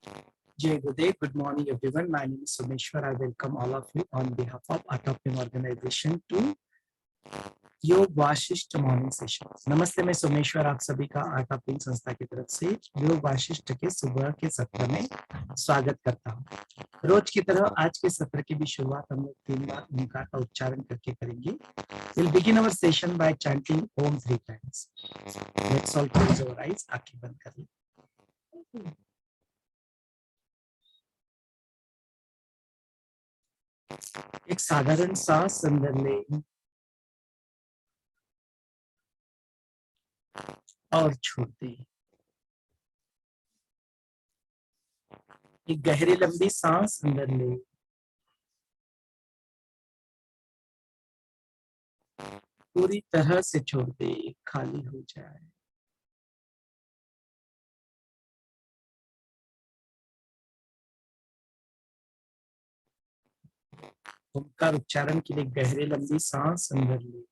Jai Gurudev. Good morning, everyone. My name is Someshwar. I welcome all of you on behalf of Atopim organization to योग Vasishtha morning session. नमस्ते, मैं सोमेश्वर आप सभी का आटापिंग संस्था की तरफ से योग वाशिष्ठ के सुबह के सत्र में स्वागत करता हूँ। रोज की तरह आज के सत्र की भी शुरुआत हम लोग 3 बार ओंकार का उच्चारण करके करेंगे। We'll begin our session by chanting Om 3 times. Let's all close our eyes. आंखें बंद कर लें। एक साधारण सांस अंदर लें और छोड़ दें। एक गहरी लंबी सांस अंदर लें, पूरी तरह से छोड़ दें, खाली हो जाए। ओंकार उच्चारण के लिए गहरी लंबी सांस अंदर लें,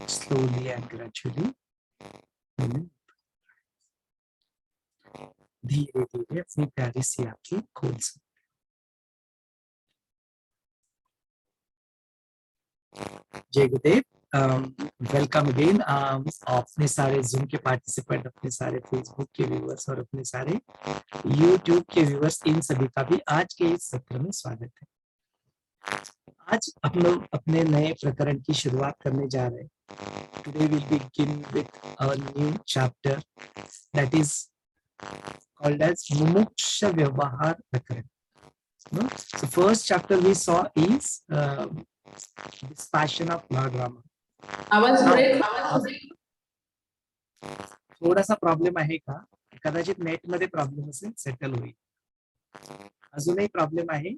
slowly and gradually धीरे धीरे अपनी प्यारी सी आंखें खोल सकते। जय गुरुदेव। Welcome again. अपने सारे जूम के पार्टिसिपेंट, अपने सारे फेसबुक के व्यूअर्स और अपने सारे यूट्यूब के व्यूअर्स, इन सभी का भी आज के इस सत्र में स्वागत है। आज हम लोग अपने नए प्रकरण की शुरुआत करने जा रहे हैं। Today we'll begin with a new chapter that is called as Mumuksha Vyavahar Prakaran. No? So first chapter we saw is Dispassion of Lord Rama. थोडासा प्रॉब्लेम आहे का? कदाचित नेट मध्ये प्रॉब्लेम असेल, सेटल होईल. अजूनही प्रॉब्लेम आहे?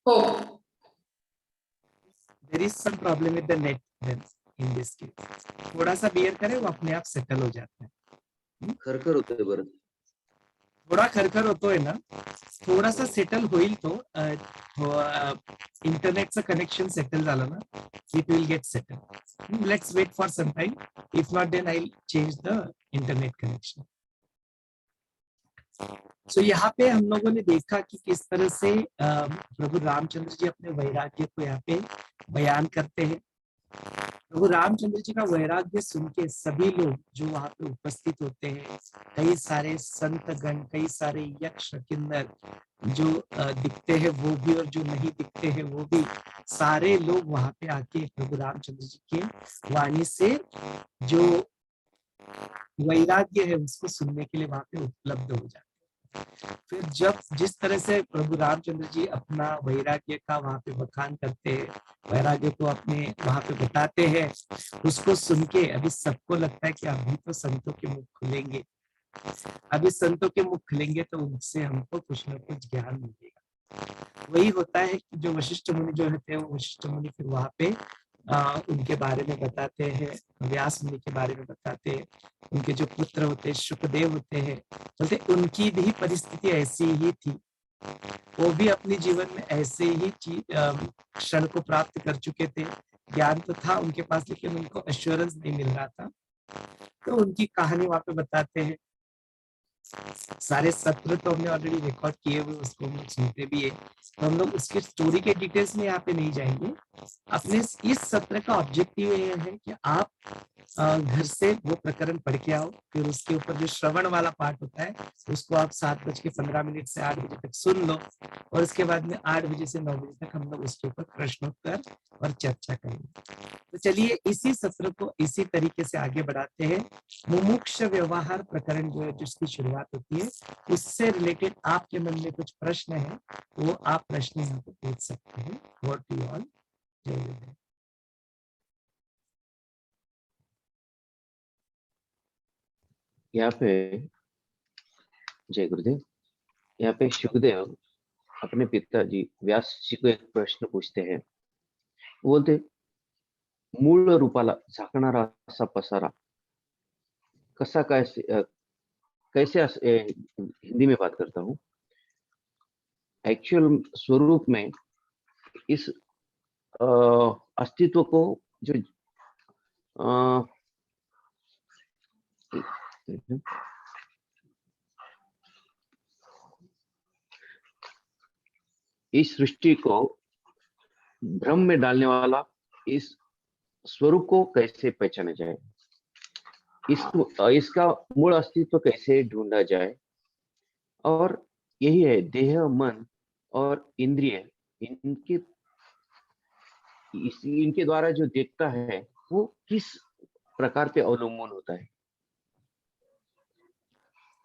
हो. There is some problem with the net then in this case. थोड़ा सा बियर करें, वो अपने आप सेटल हो जाता है. खरखर होतोय बरं. थोडा खरखर होतोय ना, थोडासा सेटल होईल तो. इंटरनेटचं कनेक्शन सेटल झालं ना, it will get settle. Let's wait for some time. If not then I will change the internet connection. So, यहाँ पे हम लोगों ने देखा कि किस तरह से प्रभु रामचंद्र जी अपने वैराग्य को यहाँ पे बयान करते हैं। प्रभु रामचंद्र जी का वैराग्य सुन के सभी लोग जो वहाँ पे उपस्थित होते हैं, कई सारे संतगण, कई सारे यक्ष किन्नर, जो दिखते हैं वो भी और जो नहीं दिखते हैं वो भी, सारे लोग वहाँ पे आके प्रभु रामचंद्र जी के वाणी से जो वैराग्य है उसको सुनने के लिए वहाँ पे उपलब्ध हो जाते हैं। फिर जब जिस तरह से प्रभु रामचंद्र जी अपना वैराग्य का वहाँ पे बखान करते हैं, वैराग्य को अपने वहाँ पे बताते हैं, उसको सुन के अभी सबको लगता है कि अभी तो संतों के मुख खुलेंगे, अभी संतों के मुख खुलेंगे तो उनसे हमको कुछ न कुछ ज्ञान मिलेगा। वही होता है कि जो वशिष्ठ मुनि जो रहते हैं, वशिष्ठ मुनि फिर वहाँ पे उनके बारे में बताते हैं, व्यास मुनि के बारे में बताते हैं। उनके जो पुत्र होते हैं, शुकदेव होते हैं, बोलते उनकी भी परिस्थिति ऐसी ही थी। वो भी अपने जीवन में ऐसे ही क्षण को प्राप्त कर चुके थे। ज्ञान तो था उनके पास, लेकिन उनको एश्योरेंस नहीं मिल रहा था। तो उनकी कहानी वहाँ पे बताते हैं। सारे सत्र तो हमने ऑलरेडी रिकॉर्ड किए हुए, उसको हम लोग सुनते भी है, तो हम लोग उसके स्टोरी के डिटेल्स में यहाँ पे नहीं जाएंगे। अपने इस सत्र का ऑब्जेक्टिव ये है कि आप घर से वो प्रकरण पढ़ के आओ, फिर उसके ऊपर जो श्रवण वाला पार्ट होता है उसको आप 7:15 से 8 बजे तक सुन लो, और उसके बाद में 8 बजे से 9 बजे तक हम लोग उसके ऊपर प्रश्नोत्तर और चर्चा करेंगे। तो चलिए इसी सत्र को इसी तरीके से आगे बढ़ाते हैं। मुमुक्ष व्यवहार प्रकरण जो है, जिसकी शुरुआत होती है, उससे रिलेटेड आपके मन में कुछ प्रश्न है, वो आप प्रश्न यहाँ पे पूछ सकते हैं। व्हाट यू ऑल, जय गुरुदेव। यहाँ पे जय गुरुदेव। यहाँ पे शुकदेव अपने पिताजी व्यास जी को एक प्रश्न पूछते हैं। बोलते, मूळ रूपाला झाकणारा असा पसारा कसा कैसे हिंदी में बात करता हूँ। एक्चुअल स्वरूप में इस अस्तित्व को जो इस सृष्टि को भ्रम में डालने वाला इस स्वरूप को कैसे पहचाना जाए, इसका मूल अस्तित्व कैसे ढूंढा जाए, और यही है देह, मन और इंद्रिय, इनके द्वारा जो देखता है वो किस प्रकार पे अवलंबन होता है।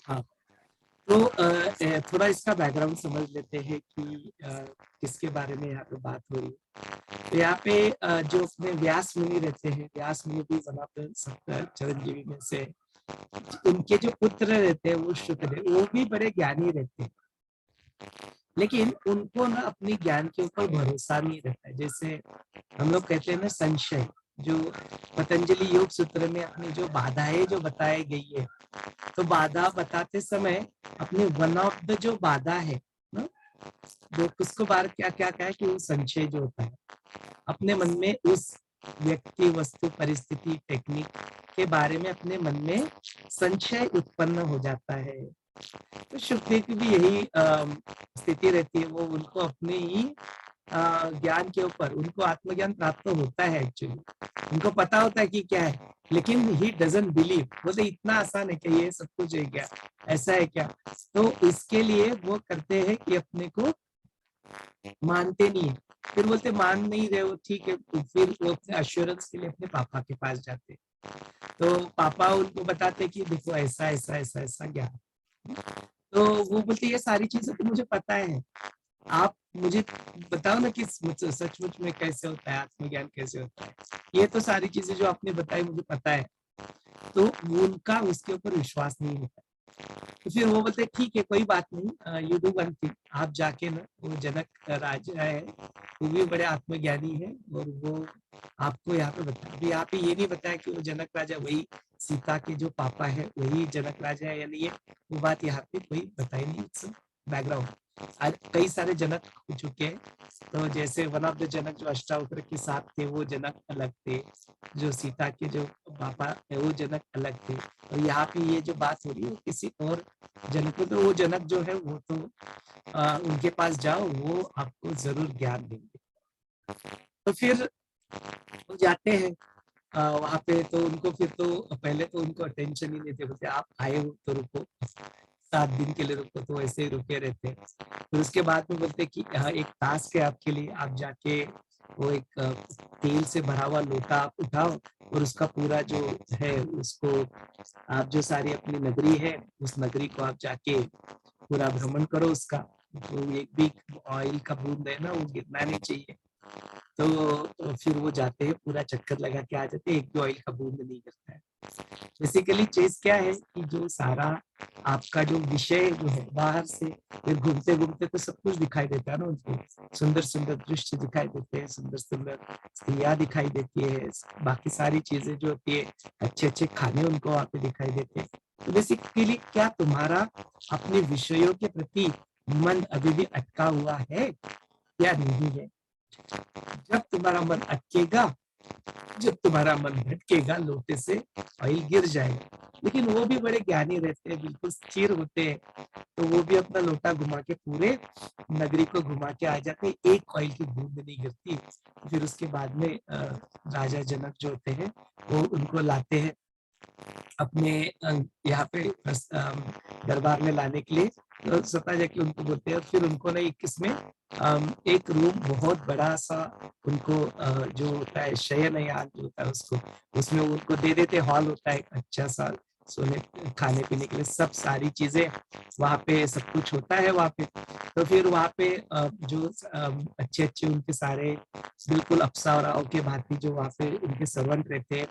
हाँ, तो थोड़ा इसका बैकग्राउंड समझ लेते हैं कि किसके बारे में यहाँ पे बात हो रही है। तो यहाँ पे जो अपने व्यास मुनि रहते हैं, व्यास मुनि भी वन ऑफ द चिरंजीवी में से, उनके जो पुत्र रहते हैं वो शुकदेव, वो भी बड़े ज्ञानी रहते हैं, लेकिन उनको ना अपने ज्ञान के ऊपर भरोसा नहीं रहता है। जैसे हम लोग कहते हैं ना, संशय, जो पतंजलि योग सूत्र में अपनी जो बाधाएं जो बताई गई है, तो बाधा बताते समय अपने वन ऑफ द जो बाधा है ना, जो उसको बार क्या क्या कहा है कि वो संशय जो होता है, अपने मन में उस व्यक्ति, वस्तु, परिस्थिति, टेक्निक के बारे में अपने मन में संशय उत्पन्न हो जाता है। तो शुक्देव की भी यही स्थिति रहती है। वो उनको अपने ही ज्ञान के ऊपर, उनको आत्मज्ञान प्राप्त होता है एक्चुअली, उनको पता होता है कि क्या है, लेकिन ही डजंट बिलीव। बोलते इतना आसान है क्या, ये सब कुछ है क्या, ऐसा है क्या? तो इसके लिए वो करते हैं कि अपने को मानते नहीं है। फिर बोलते मान नहीं रहे हो, ठीक है, तो फिर वो अपने अश्योरेंस के लिए अपने पापा के पास जाते हैं। तो पापा उनको बताते कि देखो ऐसा ऐसा ऐसा ऐसा ज्ञान। तो वो बोलते ये सारी चीजें तो मुझे पता है, आप मुझे बताओ ना कि सचमुच में कैसे होता है, आत्मज्ञान कैसे होता है। ये तो सारी चीजें जो आपने बताई मुझे पता है। तो उनका उसके ऊपर विश्वास नहीं होता। तो फिर वो बोलते ठीक है, कोई बात नहीं, यू डू वन थिंग, आप जाके ना, वो जनक राजा है, वो भी बड़े आत्मज्ञानी है, और वो आपको यहाँ पे बताया। अभी यहाँ पे ये नहीं बताया कि वो जनक राजा वही सीता के जो पापा है वही जनक राजा है या नहीं है, वो बात यहाँ पे कोई बताई नहीं। बैकग्राउंड, आज कई सारे जनक हो चुके हैं। तो जैसे वन ऑफ द जनक जो अष्टावक्र के साथ थे, वो जनक अलग थे, जो सीता के जो पापा है वो जनक अलग थे। और यहाँ पे ये जो बात हो रही है किसी और जनक, तो वो जनक जो है वो तो उनके पास जाओ, वो आपको जरूर ज्ञान देंगे। तो फिर वो जाते हैं वहां पे। तो उनको फिर तो पहले तो उनको अटेंशन ही नहीं थे, बोलते आप आए हो तो रुको, 7 दिन के लिए रुको, तो ऐसे ही रुके रहते हैं। फिर उसके बाद में बोलते कि एक टास्क है आपके लिए, आप जाके वो एक तेल से भरा हुआ लोटा आप उठाओ, और उसका पूरा जो है उसको आप, जो सारी अपनी नगरी है उस नगरी को आप जाके पूरा भ्रमण करो उसका। तो एक भी ऑयल का बूंद है ना, वो गिरना नहीं चाहिए। तो फिर वो जाते हैं, पूरा चक्कर लगा के आ जाते हैं, एक भी ऑयल का बूंद नहीं गिरता है। बेसिकली चीज क्या है कि जो सारा आपका जो विषय जो है बाहर से फिर घूमते घूमते तो सब कुछ दिखाई देता है ना उनको, सुंदर सुंदर दृश्य दिखाई देते हैं, सुंदर सुंदर स्त्रियां दिखाई देती है, बाकी सारी चीजें जो होती है, अच्छे अच्छे खाने उनको वहाँ पे दिखाई देते हैं। तो बेसिकली क्या तुम्हारा अपने विषयों के प्रति मन अभी भी अटका हुआ है या नहीं है? जब तुम्हारा मन अटकेगा, जब तुम्हारा मन भटकेगा, लोटे से ऑयल गिर जाएगा। लेकिन वो भी बड़े ज्ञानी रहते हैं, बिल्कुल स्थिर होते हैं, तो वो भी अपना लोटा घुमा के पूरे नगरी को घुमा के आ जाते हैं, एक ऑयल की बूंद नहीं गिरती। फिर उसके बाद में राजा जनक जो होते हैं वो उनको लाते हैं अपने यहाँ पे दरबार में लाने के लिए, तो सता जाके उनको बोलते हैं। फिर उनको ना एक इसमें एक रूम बहुत बड़ा सा उनको जो होता है शयनयान जो होता है उसको, उसमें उनको दे देते, हॉल होता है एक अच्छा सा, सोने खाने पीने के लिए सब सारी चीजें वहाँ पे सब कुछ होता है वहाँ पे। तो फिर वहाँ पे जो अच्छे अच्छे उनके सारे बिल्कुल अप्सराओं के भांति जो वहाँ पे उनके सर्वेंट रहते हैं,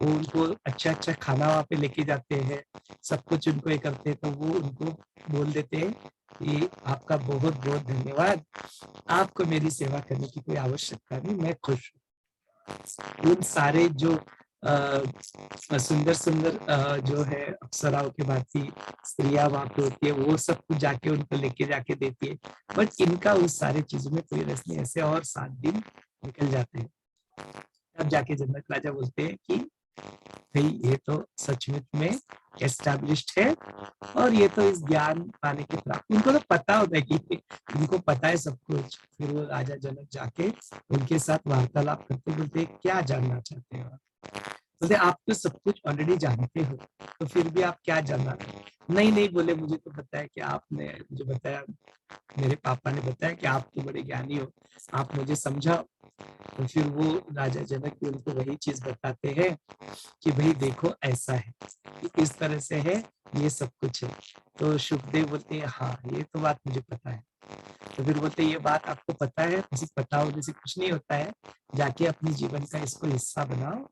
वो उनको अच्छा अच्छा खाना वहाँ पे लेके जाते हैं, सब कुछ उनको ये करते हैं। तो वो उनको बोल देते हैं कि आपका बहुत बहुत धन्यवाद, आपको मेरी सेवा करने की कोई आवश्यकता नहीं, मैं खुश हूँ। उन सारे जो सुंदर सुंदर जो है अप्सराओं के भांति स्त्रियां वहां पे होती है, वो सब कुछ जाके उनको लेके जाके देती है। बट इनका उस सारे चीजों में कोई रस नहीं, ऐसे और 7 दिन निकल जाते हैं। तब जाके जनक राजा बोलते हैं कि भाई ये तो सचमुच में एस्टैब्लिश्ड है, और ये तो इस ज्ञान पाने के प्राप्त, उनको तो पता होता है कि उनको पता है सब कुछ। फिर वो राजा जनक जाके उनके साथ वार्तालाप करते, बोलते क्या जानना चाहते हो? बोलते आप तो सब कुछ ऑलरेडी जानते हो, तो फिर भी आप क्या जानना चाहते हो? नहीं नहीं बोले, मुझे तो पता है कि आपने मुझे बताया, मेरे पापा ने बताया कि आप तो बड़े ज्ञानी हो, आप मुझे समझाओ। तो फिर वो राजा जनक भी उनको वही चीज बताते हैं कि भाई देखो ऐसा है, इस तरह से है, ये सब कुछ है। तो सुखदेव बोलते हैं हाँ ये तो बात मुझे पता है। तो फिर बोलते ये बात आपको पता है, किसी पता होने से कुछ नहीं होता है, जाके अपने जीवन का इसको हिस्सा बनाओ।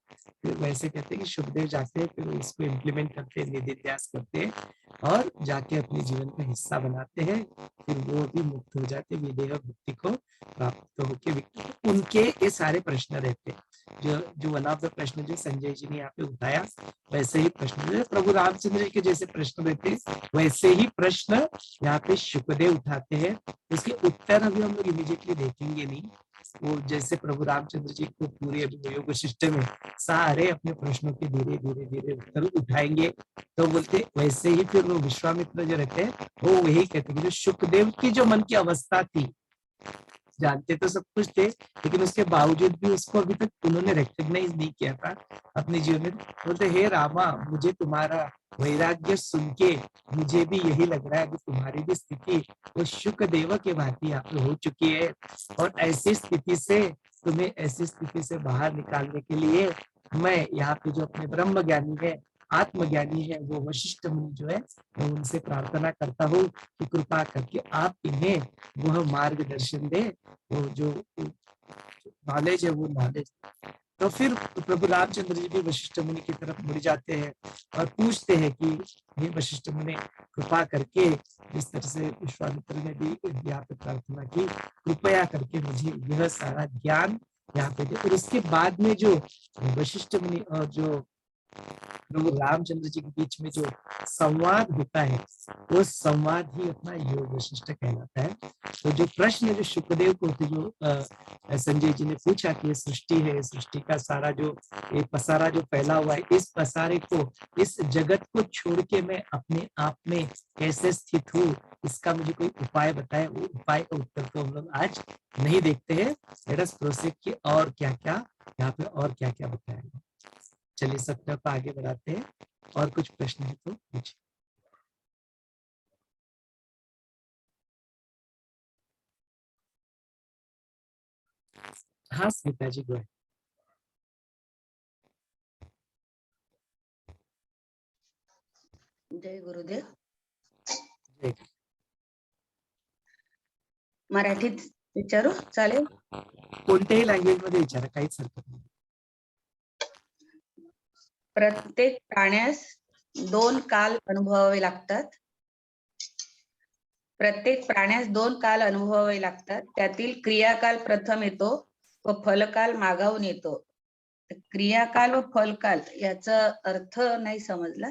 फिर वैसे कहते हैं कि सुखदेव जाते हैं, फिर इसको इम्प्लीमेंट करते हैं, निधिध्यास करते हैं और जाके अपने जीवन का हिस्सा बनाते हैं। फिर वो भी मुक्त हो जाते, विदेह मुक्ति को प्राप्त होके उनके ये सारे प्रश्न रहते हैं। जो वन ऑफ द प्रश्न जो संजय जी ने यहाँ पे उठाया, वैसे ही प्रश्न जो प्रभु रामचंद्र जी के जैसे प्रश्न रहते हैं, वैसे ही प्रश्न यहाँ पे शुकदेव उठाते हैं। इसके उत्तर अभी हम लोग इमीडिएटली देखेंगे नहीं, वो जैसे प्रभु रामचंद्र जी को पूरे योग सिस्टम में सारे अपने प्रश्नों के धीरे धीरे धीरे उत्तर उठाएंगे। तो बोलते वैसे ही फिर वो विश्वामित्र जो रहते हैं वो वही कहते हैं, जो शुकदेव की जो मन की अवस्था थी, जानते तो सब कुछ थे, लेकिन उसके बावजूद भी उसको अभी तक उन्होंने रिकॉग्नाइज नहीं किया था अपने जीवन में। बोलते हे रामा, मुझे तुम्हारा वैराग्य सुन के मुझे भी यही लग रहा है कि तुम्हारी भी स्थिति वो शुकदेव के भांति यहाँ पे हो चुकी है, और ऐसी स्थिति से तुम्हें ऐसी स्थिति से बाहर निकालने के लिए मैं यहाँ पे जो अपने ब्रह्म ज्ञानी है, आत्मज्ञानी है, वो वशिष्ठ मुनि जो है, मैं उनसे प्रार्थना करता हूँ कि कृपा करके आप इन्हें वह मार्गदर्शन दे, वो जो नॉलेज है वो नॉलेज। तो फिर प्रभु रामचंद्र जी भी वशिष्ठ मुनि की तरफ मुड़ जाते हैं और पूछते हैं कि हे वशिष्ठ मुनि, कृपा करके, जिस तरह से विश्वामित्र ने भी यहाँ पे प्रार्थना की, कृपया करके मुझे यह सारा ज्ञान यहाँ पे दे। और उसके बाद में जो वशिष्ठ मुनि और जो प्रभु रामचंद्र जी के बीच में जो संवाद होता है, वो संवाद ही अपना योग वशिष्ठ कहलाता है। तो जो प्रश्न जो शुकदेव को जो संजय जी ने पूछा कि ये सृष्टि है, सृष्टि का सारा जो ये पसारा जो फैला हुआ है, इस पसारे को, इस जगत को छोड़ के मैं अपने आप में कैसे स्थित हूँ, इसका मुझे कोई उपाय बताए। वो उपाय का उत्तर तो हम लोग आज नहीं देखते हैं। लेट अस प्रोसीड कि और क्या क्या यहाँ पे और क्या क्या बताया। चलिए सत्य को आगे बढ़ाते हैं, और कुछ प्रश्न है तो पूछिए। हाँ स्मिता जी गो। जय गुरुदेव. जय. मराठीत विचारू चालेल? कोणत्याही लँग्वेज मध्ये विचारा, काहीच हरकत नाही. प्रत्येक प्राण्यास 2 काल अनुभवावे लागतात. प्रत्येक प्राण्यास 2 काल अनुभवावे लागतात. त्यातील क्रियाकाल प्रथम येतो व फलकाल मागाहून येतो. तर क्रियाकाल व फलकाल याचा अर्थ नाही समजला.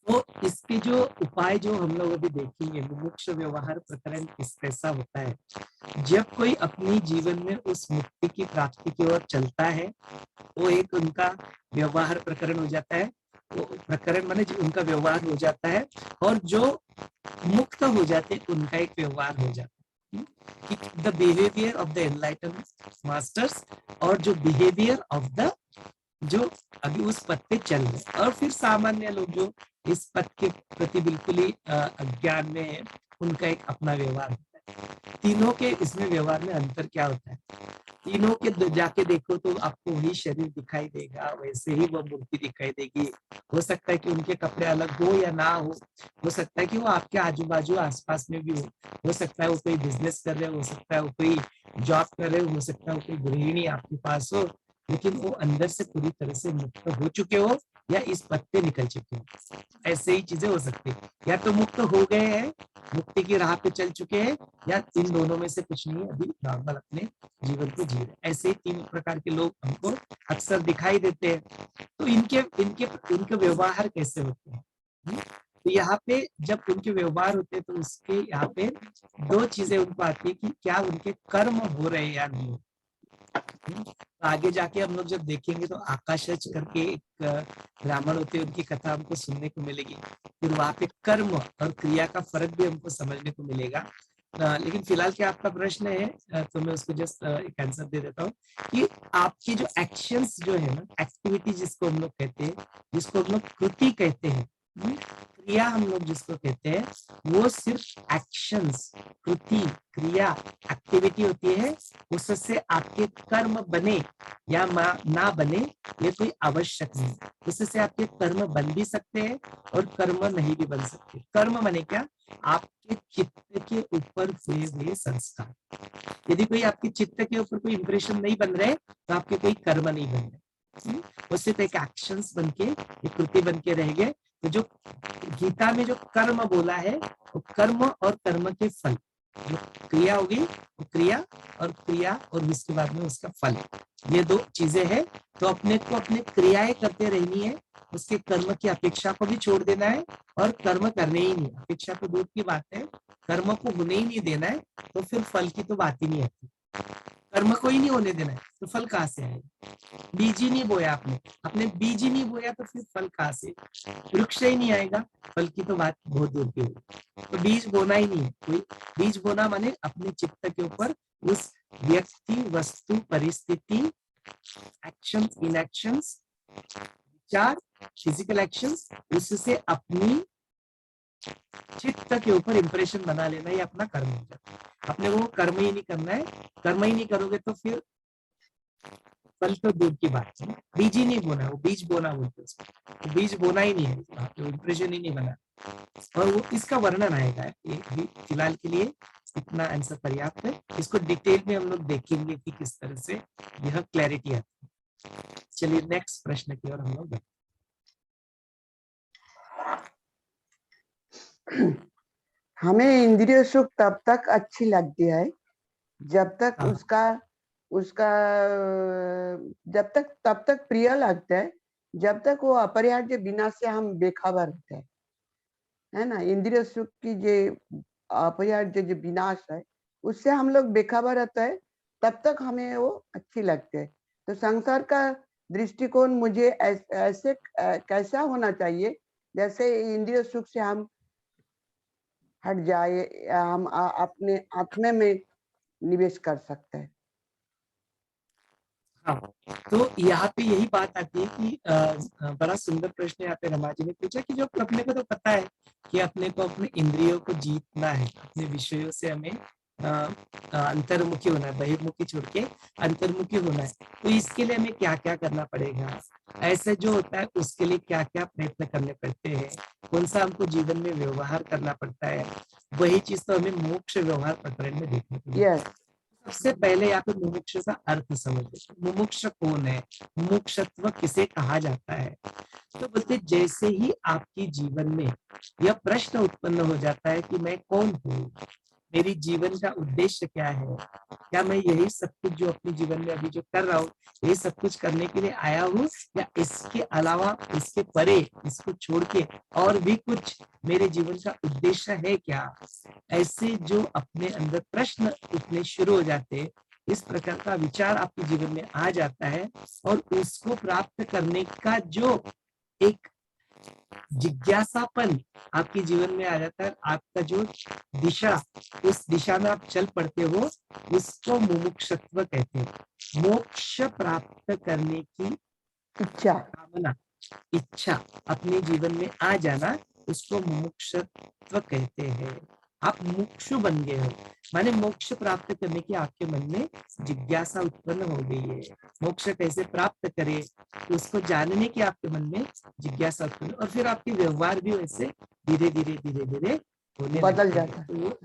तो इसके जो उपाय जो हम लोग अभी देखेंगे, मुमुक्ष व्यवहार प्रकरण कैसा होता है। जब कोई अपनी जीवन में उस मुक्ति की प्राप्ति की ओर चलता है, वो एक उनका व्यवहार प्रकरण हो जाता है। वो प्रकरण माने उनका व्यवहार हो जाता है, और जो मुक्त हो जाते उनका एक व्यवहार हो जाता है। The behaviour of the enlighten masters, और जो बिहेवियर ऑफ द जो अभी उस पथ पे चल रहे, और फिर सामान्य लोग जो इस पथ के प्रति बिल्कुल ही अज्ञान में है, उनका एक अपना व्यवहार होता है। तीनों के इसमें व्यवहार में अंतर क्या होता है? तीनों के जाके देखो तो आपको वही शरीर दिखाई देगा, वैसे ही वो मूर्ति दिखाई देगी। हो सकता है कि उनके कपड़े अलग हो या ना हो सकता है कि वो आपके आजू बाजू आसपास में भी हो सकता है वो कोई बिजनेस कर रहे हो सकता है वो कोई जॉब कर रहे हो सकता है वो कोई गृहिणी आपके पास हो, लेकिन वो अंदर से पूरी तरह से मुक्त हो चुके हो या इस पथ पे निकल चुके हो। ऐसे ही चीजें हो सकती है, या तो मुक्त हो गए हैं, मुक्ति की राह पे चल चुके हैं, या इन दोनों में से कुछ नहीं, अभी नॉर्मल अपने जीवन को जी रहे। ऐसे ही 3 प्रकार के लोग हमको अक्सर दिखाई देते हैं। तो इनके व्यवहार कैसे होते हैं? तो यहाँ पे जब उनके व्यवहार होते हैं तो उसके यहाँ पे 2 चीजें उनको आती है कि क्या उनके कर्म हो रहे हैं या नहीं हो। तो आगे जाके हम लोग जब देखेंगे तो आकाशच करके एक ब्राह्मण होते हैं, उनकी कथा हमको सुनने को मिलेगी। फिर वहां पे कर्म और क्रिया का फर्क भी हमको समझने को मिलेगा। लेकिन फिलहाल क्या आपका प्रश्न है, तो मैं उसको जस्ट एक आंसर दे देता हूँ कि आपकी जो एक्शंस जो है ना, एक्टिविटी जिसको हम लोग कहते हैं, जिसको हम लोग कृति कहते हैं, क्रिया हम लोग जिसको कहते हैं, वो सिर्फ एक्शंस, कृति, क्रिया, एक्टिविटी होती है। उससे आपके कर्म बने या ना बने ये कोई आवश्यक नहीं। उससे आपके कर्म बन भी सकते हैं और कर्म नहीं भी बन सकते। कर्म माने क्या? आपके चित्त के ऊपर हुए हुए संस्कार। यदि कोई आपके चित्त के ऊपर कोई इंप्रेशन नहीं बन रहे तो आपके कोई कर्म नहीं बन रहे, वो सिर्फ एक एक्शंस बन के, एक कृति बन के रह गए। तो जो गीता में जो कर्म बोला है वो कर्म और कर्म के फल, जो क्रिया होगी वो क्रिया और इसके बाद में उसका फल, ये 2 चीजें हैं। तो अपने को अपने क्रियाएं करते रहनी है, उसके कर्म की अपेक्षा को भी छोड़ देना है और कर्म करने ही नहीं। अपेक्षा तो दूर की बात है, कर्म को होने ही नहीं देना है, तो फिर फल की तो बात ही नहीं आती। कर्म को ही नहीं होने देना है तो फल कहाँ से आएगा? बीज ही नहीं बोया आपने बीज ही नहीं बोया तो फिर फल कहाँ से? वृक्ष ही नहीं आएगा, फल की तो बात बहुत दूर की होगी। तो बीज बोना ही नहीं है कोई। बीज बोना माने अपने चित्त के ऊपर उस व्यक्ति, वस्तु, परिस्थिति, एक्शन, इनएक्शंस, विचार, फिजिकल एक्शंस, उससे अपनी चित्त के ऊपर इंप्रेशन बना लेना, ये अपना कर्म हो जाता है। अपने को कर्म ही नहीं करना है। कर्म ही नहीं करोगे तो फिर फल तो दूर की बात है। बीज ही नहीं बोना, वो बीज बोना बोलते उसको, तो बीज बोना ही नहीं है, तो इंप्रेशन ही नहीं बना। और वो इसका वर्णन आएगा, ये फिलहाल के लिए इतना आंसर पर्याप्त है। इसको डिटेल में हम लोग देखेंगे कि किस तरह से यह क्लैरिटी आती है। चलिए नेक्स्ट प्रश्न की ओर हम लोग बढ़ते हैं। हमें इंद्रिय सुख तब तक अच्छी लगती है जब तक उसका तब तक प्रिय लगता है जब तक वो अपरिहार्य बिना से हम बेखबर होते हैं, है ना। इंद्रिय सुख की जो अपरिहार्य जो विनाश है उससे हम लोग बेखबर रहता है, तब तक हमें वो अच्छी लगती है। तो संसार का दृष्टिकोण मुझे ऐसे कैसा होना चाहिए जैसे इंद्रिय सुख से हम हट जाए, हम अपने आत्मा में निवेश कर सकते हैं। हाँ, तो यहाँ पे यही बात आती है कि बड़ा सुंदर प्रश्न यहाँ पे रमा जी ने पूछा कि जो अपने को तो पता है कि अपने को अपने इंद्रियों को जीतना है, अपने विषयों से हमें अंतर्मुखी होना है, बहिर्मुखी छोड़ के अंतर्मुखी होना है। तो इसके लिए हमें क्या क्या करना पड़ेगा, ऐसे जो होता है उसके लिए क्या क्या प्रयत्न करने पड़ते हैं, कौन सा हमको जीवन में व्यवहार करना पड़ता है, वही चीज तो हमें मोक्ष व्यवहार प्रकरण में देखने को मिलता है। सबसे पहले यहाँ पे मुमुक्षु का अर्थ समझ लेते हैं। मुमुक्ष कौन है, मुमुक्षत्व किसे कहा जाता है? तो बोलते जैसे ही आपकी जीवन में यह प्रश्न उत्पन्न हो जाता है कि मैं कौन हूँ, मेरी जीवन का उद्देश्य क्या है, क्या मैं यही सब कुछ जो अपने जीवन में अभी जो कर रहा हूँ यही सब कुछ करने के लिए आया हूँ, या इसके अलावा, इसके परे, इसको छोड़ के और भी कुछ मेरे जीवन का उद्देश्य है क्या? ऐसे जो अपने अंदर प्रश्न उठने शुरू हो जाते हैं, इस प्रकार का विचार आपके जीवन में आ जाता है और उसको प्राप्त करने का जो एक जिज्ञासापन आपके जीवन में आ जाता है, आपका जो दिशा, उस दिशा में आप चल पड़ते हो, उसको मुमुक्षत्व कहते हैं। मोक्ष प्राप्त करने की इच्छा। कामना, इच्छा अपने जीवन में आ जाना, उसको मुमुक्षत्व कहते हैं। आप मुमुक्षु बन गए हो, माने मोक्ष प्राप्त करने की आपके मन में जिज्ञासा उत्पन्न हो गई है। मोक्ष कैसे प्राप्त करे, तो उसको जानने की आपके मन में जिज्ञासा उत्पन्न, और फिर आपके व्यवहार भी वैसे धीरे धीरे धीरे धीरे होने बदल लगते हैं। जाता है। तो वो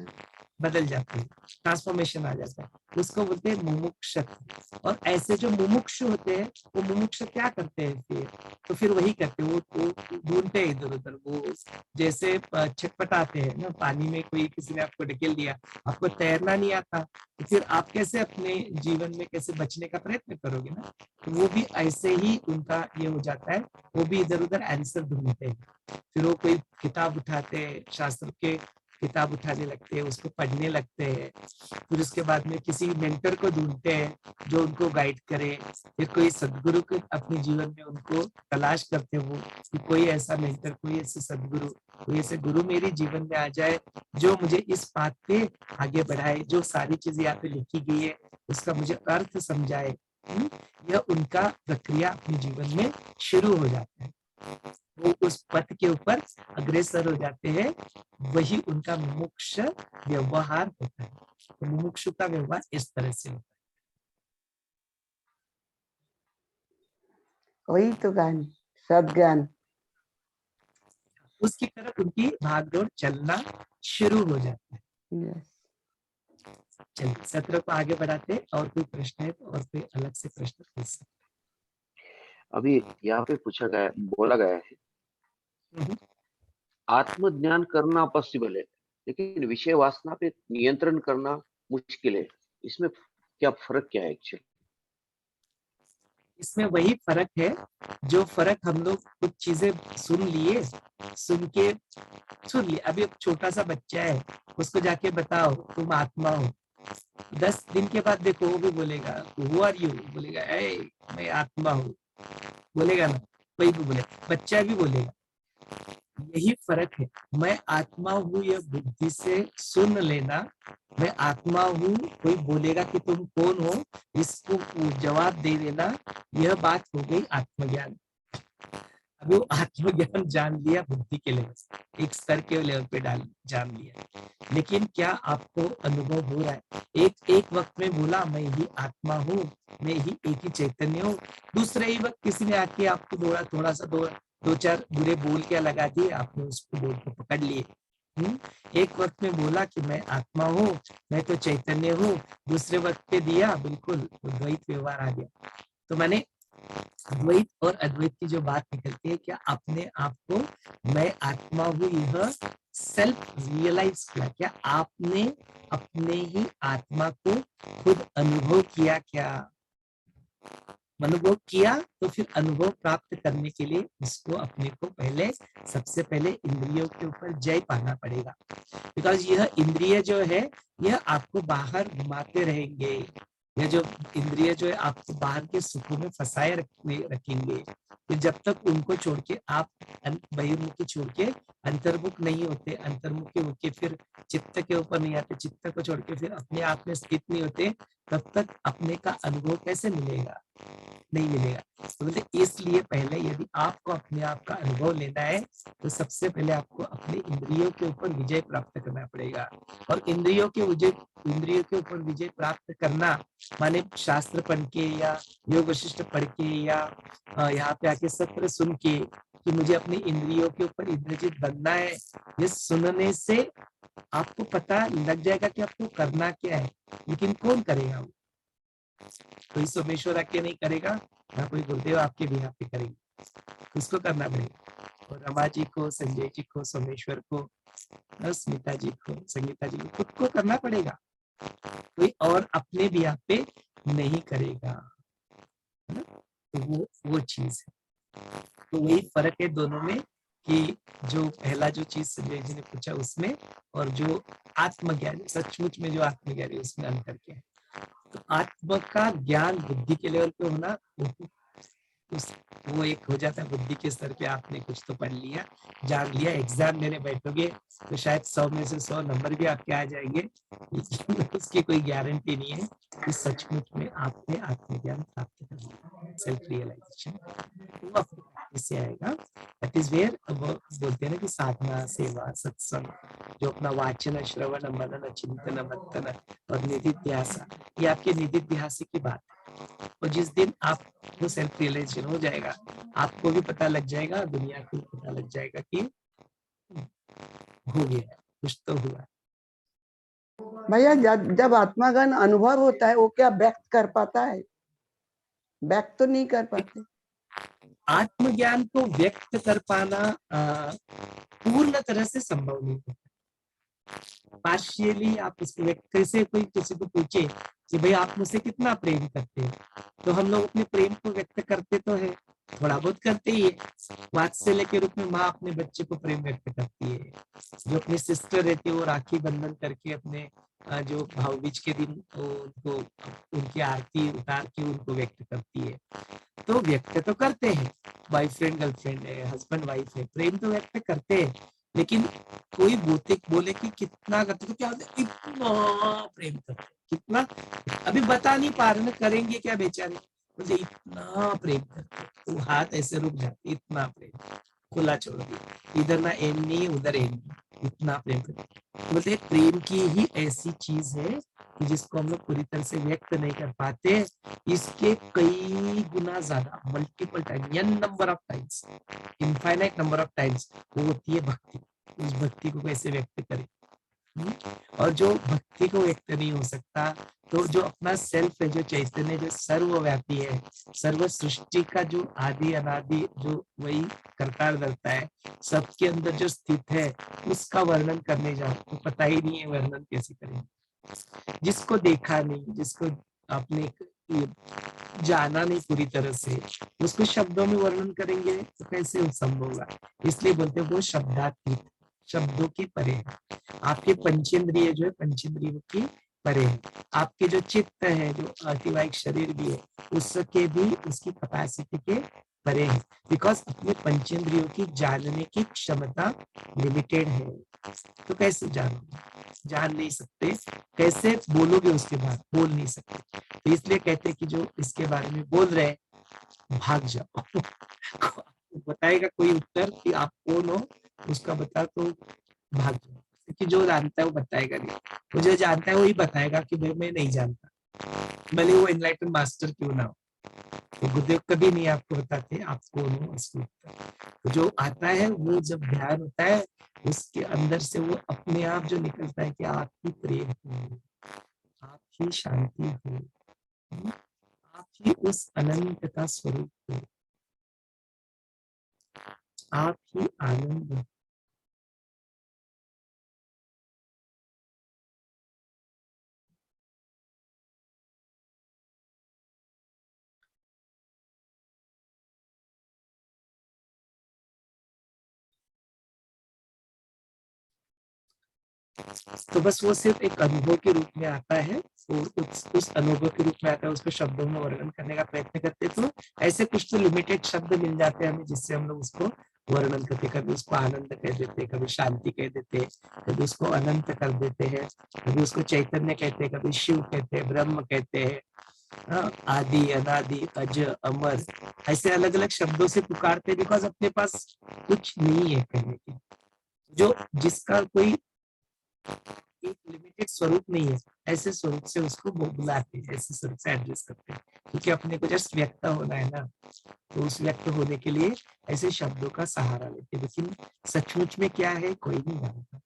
बदल जाती है, ट्रांसफॉर्मेशन आ जाता है, उसको बोलते हैं मुमुक्षत्व। और ऐसे जो मुमुक्ष होते हैं, वो मुमुक्ष क्या करते हैं तो फिर वही करते हैं, वो ढूंढते हैं इधर उधर, वो जैसे छटपटाते हैं ना, पानी में कोई किसी ने आपको ढकेल दिया, आपको तैरना नहीं आता, तो फिर आप कैसे अपने जीवन में कैसे बचने का प्रयत्न करोगे ना, तो वो भी ऐसे ही उनका ये हो जाता है, वो भी इधर उधर आंसर ढूंढते हैं। फिर वो कोई किताब उठाते हैं, शास्त्र के किताब उठाने लगते हैं, उसको पढ़ने लगते हैं, फिर उसके बाद में किसी मेंटर को ढूंढते हैं जो उनको गाइड करे, फिर कोई सदगुरु को अपने जीवन में उनको तलाश करते हैं, वो कि कोई ऐसा मेंटर, कोई ऐसे सदगुरु, कोई ऐसे गुरु मेरे जीवन में आ जाए जो मुझे इस बात पे आगे बढ़ाए, जो सारी चीजें यहाँ पे लिखी गई है उसका मुझे अर्थ समझाए। यह उनका प्रक्रिया अपने जीवन में शुरू हो जाता है, वो उस पथ के ऊपर अग्रसर हो जाते हैं, वही उनका मुमुक्ष व्यवहार होता है। तो मुमुक्षु का व्यवहार इस तरह से होता वही तो ज्ञान, सद्ज्ञान। है, उसकी तरफ उनकी भागदौड़ चलना शुरू हो जाता है। यस। चलिए सत्र को आगे बढ़ाते हैं, और कोई प्रश्न है तो और कोई अलग से प्रश्न पूछ सकते अभी यहाँ पे पूछा गया, बोला गया है हैं। आत्मज्ञान करना पॉसिबल है, लेकिन विषय वासना पे नियंत्रण करना मुश्किल है। इसमें क्या फर्क क्या है एक्चुअली? इसमें वही फर्क है जो फर्क हम लोग कुछ चीजें सुन लिए, सुन लिए, अभी एक छोटा सा बच्चा है, उसको जाके बताओ तुम आत्मा हो, 10 दिन के बाद देखो वो भी बोलेगा हु आर यू, बोलेगा ए मैं आत्मा हूँ, बोलेगा ना, कोई भी बोले, बच्चा भी बोलेगा। यही फर्क है, मैं आत्मा हूँ यह बुद्धि से सुन लेना, मैं आत्मा हूँ कोई बोलेगा कि तुम कौन हो, इसको जवाब दे देना, यह बात हो गई आत्मज्ञान। अभी वो आत्मज्ञान जान लिया बुद्धि के लेवल, एक स्तर के लेवल पे जान लिया, लेकिन क्या आपको अनुभव हो रहा है? एक वक्त में बोला मैं ही आत्मा हूँ, मैं ही एक ही चैतन्य हूँ, दूसरे ही वक्त किसी ने आके आपको थोड़ा सा दो चार बुरे बोल क्या लगा दिए, आपने उसको बोल को पकड़ लिए। एक वक्त में बोला कि मैं आत्मा हूँ, मैं तो चैतन्य हूँ, दूसरे वक्त पे दिया बिल्कुल तो द्वैत व्यवहार आ गया। तो मैंने द्वैत और अद्वैत की जो बात निकलती है, क्या अपने आप को मैं आत्मा हूँ यह सेल्फ रियलाइज किया, क्या आपने अपने ही आत्मा को खुद अनुभव किया? क्या अनुभव किया तो फिर अनुभव प्राप्त करने के लिए उसको अपने को पहले सबसे पहले इंद्रियों के ऊपर जय पाना पड़ेगा, बिकॉज यह इंद्रिय जो है यह आपको बाहर घुमाते रहेंगे, यह जो इंद्रिय जो है आपको बाहर के सुखों में फंसाए रखेंगे, फिर जब तक उनको छोड़ के आप बहिर्मुखी छोड़ के अंतर्मुख नहीं होते, अंतर्मुखी होके फिर चित्त के ऊपर नहीं आते, चित्त को छोड़ के फिर अपने आप में स्थित नहीं होते, तब तक अपने का अनुभव कैसे मिलेगा? नहीं मिलेगा। तो बोलते इसलिए पहले यदि आपको अपने आप का अनुभव लेना है तो सबसे पहले आपको अपने इंद्रियों के ऊपर विजय प्राप्त करना पड़ेगा, और इंद्रियों के ऊपर विजय प्राप्त करना माने शास्त्र पढ़ के या योग वशिष्ठ पढ़ के या यहाँ पे आके सत्र सुन के कि मुझे अपनी इंद्रियों के ऊपर इंद्रजित बनना है, ये सुनने से आपको पता लग जाएगा कि आपको करना क्या है। लेकिन कौन करेगा वो? कोई सोमेश्वर आके नहीं करेगा, ना कोई गुरुदेव आपके बिहाफ पे करेंगे, किसको करना पड़ेगा? और रमा जी को, संजय जी को, सोमेश्वर को, स्मिता जी को, संगीता जी को खुद को करना पड़ेगा, कोई और अपने बिहाफ पे नहीं करेगा, है ना? तो वो चीज है। तो वही फर्क है दोनों में कि जो पहला जो चीज संजय जी ने पूछा उसमें, और जो आत्मज्ञान सचमुच में जो आत्मज्ञान है उसमें अंतर क्या है। तो आत्म का ज्ञान बुद्धि के लेवल पे होना, वो एक हो जाता है बुद्धि के स्तर पे। आपने कुछ तो पढ़ लिया, जान लिया, एग्जाम देने बैठोगे तो शायद 100 में से 100 नंबर भी आपके आ जाएंगे, लेकिन उसकी कोई गारंटी नहीं है कि सचमुच में आपने आत्मज्ञान प्राप्त कर लिया, सेल्फ रियलाइजेशन वो इससे आएगा। दैट इज वेयर बोलते हैं ना कि साधना, सेवा, सत्संग, जो अपना वाचन, श्रवण, मनन, चिंतन, मंथन और निधिध्यास, ये आपके निधिध्यास की बात है। और जिस दिन आपको सेल्फ रियलाइजेशन हो जाएगा, आपको भी पता लग जाएगा, दुनिया को पता लग जाएगा कि हो गया, कुछ तो हुआ। भैया जब आत्माज्ञान अनुभव होता है वो क्या व्यक्त कर पाता है? व्यक्त तो नहीं कर पाते। आत्मज्ञान को व्यक्त कर पाना पूर्ण तरह से संभव नहीं है। पार्शियली आप इसको व्यक्त, कैसे कोई किसी को पूछे कि भाई आप मुझसे कितना प्रेम करते हैं, तो हम लोग अपने प्रेम को व्यक्त करते तो है, थोड़ा बहुत करते ही है। वात्सल्य के रूप में माँ अपने बच्चे को प्रेम व्यक्त करती है, जो अपनी सिस्टर रहती है वो राखी बंधन करके अपने जो भावबीज के दिन उनको उनकी आरती उतार के उनको व्यक्त करती है। तो व्यक्त तो करते हैं, बॉयफ्रेंड गर्लफ्रेंड है, हस्बैंड वाइफ है, प्रेम तो व्यक्त करते हैं। लेकिन कोई बोले कि कितना करते, तो क्या होता है, इतना प्रेम करते, कितना अभी बता नहीं पा रहे ना, करेंगे क्या बेचारे, बोलते इतना प्रेम करते, तो हाथ ऐसे रुक जाते, इतना प्रेम खुला छोड़ दिया, इधर ना एंड नहीं उधर एंड नहीं, इतना प्रेम करते। बोलते प्रेम की ही ऐसी चीज है कि जिसको हम लोग पूरी तरह से व्यक्त नहीं कर पाते, इसके कई गुना ज्यादा, multiple time, n number of times, infinite number of times वो होती है भक्ति। उस भक्ति को कैसे व्यक्त करें? और जो भक्ति को व्यक्त नहीं हो सकता, तो जो अपना सेल्फ है, जो चैतन्य, जो सर्वव्यापी है, सर्व सृष्टि का जो आदि अनादि, जो वही करतार धरता है, सबके अंदर जो स्थित है, उसका वर्णन करने जाओ तो पता ही नहीं है वर्णन कैसे करेंगे। जिसको देखा नहीं, जिसको आपने जाना नहीं पूरी तरह से, उसको शब्दों में वर्णन करेंगे तो कैसे संभव होगा। इसलिए बोलते हैं वो शब्दातीत, शब्दों के परे है। आपके पंचेंद्रिय जो है पंचेंद्रियों की परे है। आपके जो चित्त है, जो अतिवाहिक शरीर भी है, उसके भी उसकी कैपेसिटी के परे है। बिकॉज अपने पंचेंद्रियों की जानने की क्षमता लिमिटेड है। तो कैसे जानोगे? जान नहीं सकते, कैसे बोलोगे उसके बाद? बोल नहीं सकते। तो इसलिए कहते हैं कि जो इसके बारे में बोल रहे हैं भाग जाओ। बताएगा कोई उत्तर कि आप कौन हो, उसका बता तो भाग जाओ, क्योंकि जो जानता है वो बताएगा नहीं, वो जो जानता है वही बताएगा कि भाई मैं नहीं जानता, भले वो एनलाइटन मास्टर क्यों ना हो। तो गुरुदेव कभी नहीं आपको बताते आप कौन हो उसको उत्तर। तो जो आता है वो जब ध्यान होता है, उसके अंदर से वो अपने आप जो निकलता है कि आप ही प्रेम हो, आप ही शांति हो, आप ही उस अनंत का स्वरूप हो, आप ही आनंद हो। तो बस वो सिर्फ एक अनुभव के रूप में आता है, और उस अनुभव के रूप में आता है, उसको शब्दों में वर्णन करने का प्रयत्न करते, तो ऐसे कुछ तो लिमिटेड शब्द मिल जाते हैं हमें, जिससे हम लोग उसको वर्णन करते, कभी उसको आनंद कह देते, कभी शांति कह देते, कभी उसको अनंत कर देते हैं, कभी उसको चैतन्य कहते हैं, कभी शिव कहते हैं, ब्रह्म कहते हैं, आदि अनादि अज अमर, ऐसे अलग अलग शब्दों से पुकारते, बिकॉज अपने पास कुछ नहीं है कहने के, जो जिसका कोई एक लिमिटेड स्वरूप नहीं है, ऐसे स्वरूप से उसको वो बुलाते हैं, ऐसे स्वरूप से एड्रेस करते हैं, क्योंकि अपने को जस्ट व्यक्त होना है ना, तो उस व्यक्त होने के लिए ऐसे शब्दों का सहारा लेते हैं। लेकिन सचमुच में क्या है कोई नहीं जानता,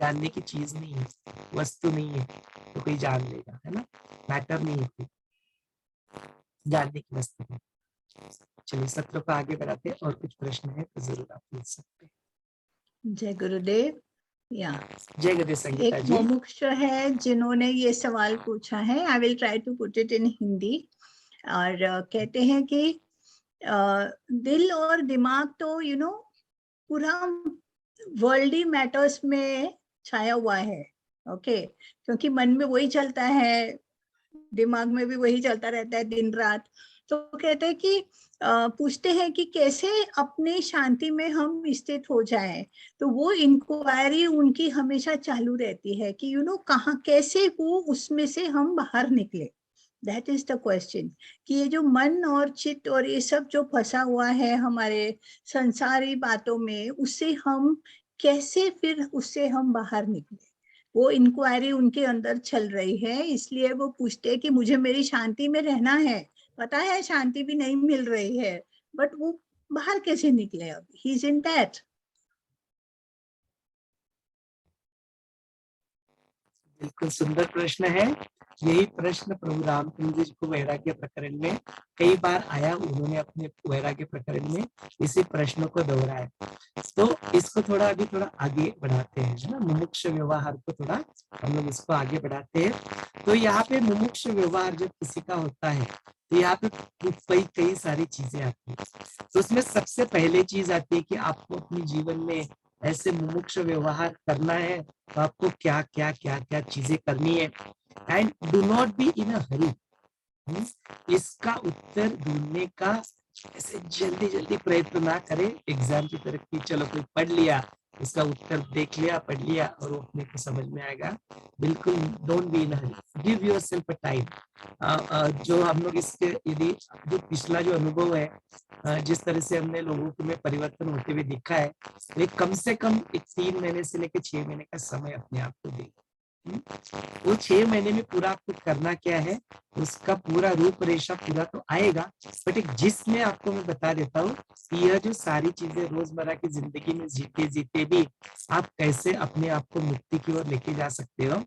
जानने की चीज नहीं है, वस्तु नहीं है तो कोई जान लेगा, है ना, मैटर नहीं है कोई जानने की वस्तु नहीं। चलिए सत्र को आगे बढ़ाते हैं, और कुछ प्रश्न है तो जरूर आप पूछ सकते हैं। जय गुरुदेव। या जय गुरुदेव संगीता एक जी। मुमुक्ष है जिन्होंने ये सवाल पूछा है, I will try to put it in Hindi. और कहते हैं कि दिल और दिमाग तो पूरा वर्ल्डी मैटर्स में छाया हुआ है, ओके, क्योंकि मन में वही चलता है, दिमाग में भी वही चलता रहता है दिन रात। तो कहते हैं कि पूछते हैं कि कैसे अपने शांति में हम स्थित हो जाएं, तो वो इंक्वायरी उनकी हमेशा चालू रहती है कि कहाँ कैसे वो उसमें से हम बाहर निकले। दैट इज द क्वेश्चन, कि ये जो मन और चित्त और ये सब जो फंसा हुआ है हमारे संसारी बातों में, उससे हम कैसे फिर उससे हम बाहर निकले, वो इंक्वायरी उनके अंदर चल रही है। इसलिए वो पूछते हैं कि मुझे मेरी शांति में रहना है, पता है शांति भी नहीं मिल रही है, बट वो बाहर कैसे निकले। अब ही इज इन दैट। बिल्कुल सुंदर प्रश्न है। यही प्रश्न प्रभु रामचंद्र जी को वैराग्य प्रकरण में कई बार आया, उन्होंने अपने वैराग्य प्रकरण में इसी प्रश्न को दोहराया। तो इसको थोड़ा आगे बढ़ाते हैं, है ना, मुमुक्ष व्यवहार को थोड़ा हम लोग इसको आगे बढ़ाते हैं। तो यहाँ पे मुमुक्ष व्यवहार जब किसी का होता है तो यहाँ पे कई सारी चीजें आती है। तो उसमें सबसे पहले चीज आती है कि आपको अपने जीवन में ऐसे मुमुक्ष व्यवहार करना है तो आपको क्या क्या क्या क्या चीजें करनी है। And do not be in a hurry. इसका उत्तर ढूंढने का ऐसे जल्दी जल्दी प्रयत्न ना करें एग्जाम की तरफ की, चलो कोई पढ़ लिया, इसका उत्तर देख लिया, पढ़ लिया और वो अपने को समझ में आएगा। बिल्कुल don't be in Hari, give yourself a time. जो हम लोग इसके यदि जो पिछला जो अनुभव है, जिस तरह से हमने लोगों में परिवर्तन होते हुए दिखा है, एक कम से कम एक 3 महीने से लेकर 6 महीने का समय अपने आप को दे। वो 6 महीने में पूरा आपको करना क्या है, उसका पूरा रूपरेखा पूरा तो आएगा, बट एक जिसमें आपको मैं बता देता हूँ यह जो सारी चीजें रोजमर्रा की जिंदगी में जीते जीते भी आप कैसे अपने आप को मुक्ति की ओर लेके जा सकते हो,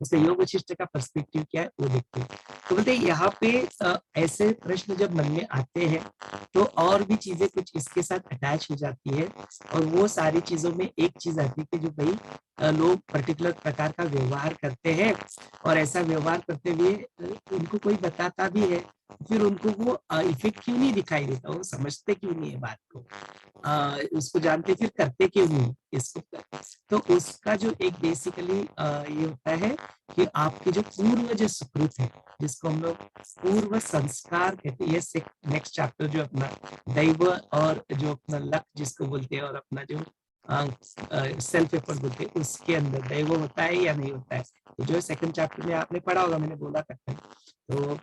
उसे योग वशिष्ठ का पर्सपेक्टिव क्या है वो देखते हैं। तो बोलते यहाँ पे ऐसे प्रश्न जब मन में आते हैं तो और भी चीजें कुछ इसके साथ अटैच हो जाती है, और वो सारी चीजों में एक चीज आती है कि जो भाई लोग पर्टिकुलर प्रकार का व्यवहार करते हैं, और ऐसा व्यवहार करते हुए उनको कोई बताता भी है, फिर उनको वो इफेक्ट क्यों नहीं दिखाई देता, वो समझते क्यों नहीं है बात को, उसको जानते फिर करते क्यों नहीं इसको। तो उसका जो एक बेसिकली ये होता है कि आपके जो पूर्व जो सुकृत है, जिसको हम लोग पूर्व संस्कार कहते हैं, ये नेक्स्ट चैप्टर जो अपना दैव और जो अपना लक जिसको बोलते हैं, और अपना जो सेल्फ एफर्ट बोलते हैं, उसके अंदर दैव होता है या नहीं होता है, तो जो सेकंड चैप्टर में आपने पढ़ा होगा, मैंने बोला करता है, तो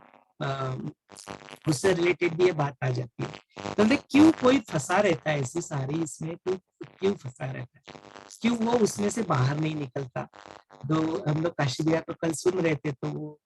उससे रिलेटेड भी ये बात आ जाती है। तो देख क्यों कोई फंसा रहता है ऐसी सारी इसमें, क्यों फंसा रहता है, क्यों वो उसमें से बाहर नहीं निकलता। तो हम लोग काशी भैया तो कल सुन रहे थे, तो वो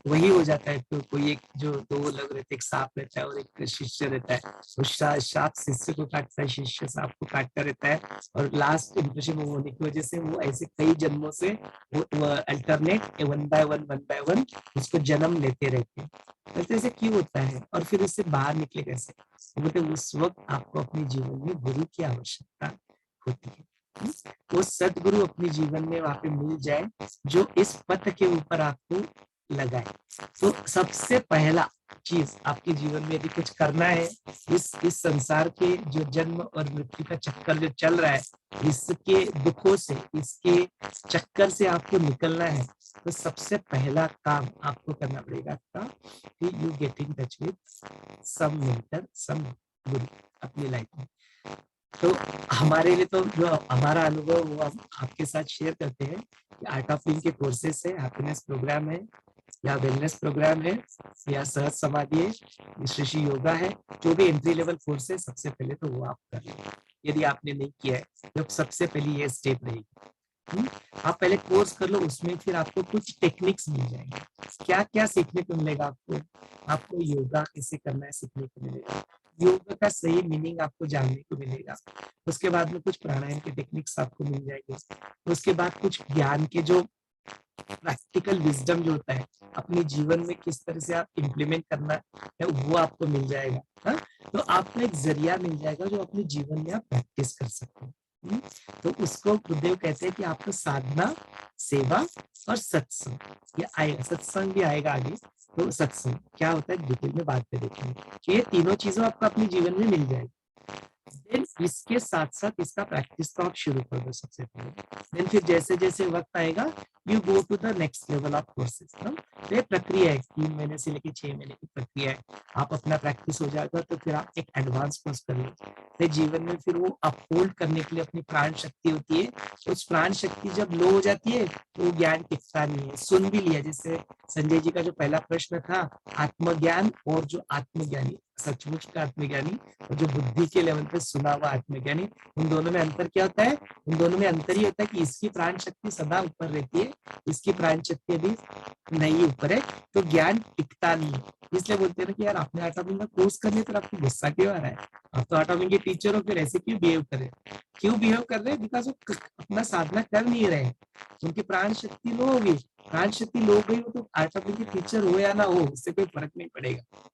वही हो जाता है। तो कोई एक जो दो लोग रहते, एक सांप रहता है और एक शिष्य रहता है, उस सांप शिष्य को काटता है, शिष्य सांप को काटता रहता है, और लास्ट इंप्रेशन होने की वजह से वो ऐसे कई जन्मों से वो अल्टरनेट वन बाय वन उसको जन्म लेते रहते हैं। तो ऐसे क्यों होता है, और फिर उससे बाहर निकले कैसे, बोलते उस वक्त आपको अपने जीवन में गुरु की आवश्यकता होती है। वो सदगुरु अपने जीवन में वहां पे मिल जाए जो इस पथ के ऊपर आपको लगाए। तो सबसे पहला चीज आपके जीवन में यदि कुछ करना है, इस संसार के जो जन्म और मृत्यु का चक्कर जो चल रहा है, इसके दुखों से, इसके चक्कर से आपको निकलना है, तो सबसे पहला काम आपको करना पड़ेगा कि you get in touch with some mentor, some guru अपनी लाइफ में। तो हमारे लिए तो जो हमारा अनुभव वो हम आपके साथ शेयर करते हैं कि आर्ट ऑफ लिविंग के कोर्सेस है, हैप्पीनेस प्रोग्राम है, या वेलनेस प्रोग्राम है, या सहज समाधि है, श्री योगा है, जो भी एंट्री लेवल कोर्स है, सबसे पहले तो वो आप कर लें। यदि आपने नहीं किया है तो सबसे पहले ये स्टेप रहेगी। आप पहले कोर्स कर लो, उसमें फिर आपको कुछ टेक्निक्स मिल जाएंगे। क्या क्या सीखने को मिलेगा आपको योगा कैसे करना है सीखने को मिलेगा, योगा का सही मीनिंग आपको जानने को मिलेगा। उसके बाद में कुछ प्राणायाम के टेक्निक्स आपको मिल जाएंगे। उसके बाद कुछ ज्ञान के जो प्रैक्टिकल विजडम जो होता है अपने जीवन में किस तरह से आप इम्प्लीमेंट करना है वो आपको मिल जाएगा। हाँ? तो आपको एक जरिया मिल जाएगा जो अपने जीवन में आप प्रैक्टिस कर सकते हो। तो उसको गुरुदेव कहते हैं कि आपको साधना, सेवा और सत्संग ये आएगा, सत्संग भी आएगा आगे। तो सत्संग क्या होता है डिटेल में बात पे देखेंगे। ये तीनों चीजों आपको अपने जीवन में मिल जाएगी। देन इसके साथ साथ इसका प्रैक्टिस तो आप शुरू कर दो सबसे पहले। देन फिर जैसे जैसे वक्त आएगा you go to the next level of courses. ये प्रक्रिया है, 3 महीने से लेकर 6 महीने की प्रक्रिया है। आप अपना प्रैक्टिस हो जाएगा तो फिर आप एक एडवांस कोर्स कर लो। फिर जीवन में फिर वो अपहोल्ड करने के लिए अपनी प्राण शक्ति होती है। उस प्राण शक्ति जब लो हो जाती है तो ज्ञान टिकता नहीं है। सुन भी लिया, जैसे संजय जी का जो पहला प्रश्न था, आत्मज्ञान और जो आत्मज्ञानी, सचमुच का आत्मज्ञानी और जो बुद्धि के लेवल पे सुना हुआ आत्मज्ञानी, उन दोनों में अंतर क्या होता है? उन दोनों में अंतर ही होता है कि इसकी प्राण शक्ति सदा ऊपर रहती है, इसकी प्राण शक्ति अभी नहीं ऊपर है, तो ज्ञान टिकता नहीं है। इसलिए बोलते हैं ना कि यार आपने आटा का कोर्स करने पर आपको गुस्सा क्यों आ रहा है? आप तो आटा के टीचर हो, फिर ऐसे क्यों बिहेव कर रहे हैं? क्यों बिहेव कर रहे हैं? बिकॉज वो अपना साधना कर नहीं रहे, उनकी प्राण शक्ति लो होगी। प्राण शक्ति लो गई हो तो आटा के टीचर हो या ना हो उससे कोई फर्क नहीं पड़ेगा।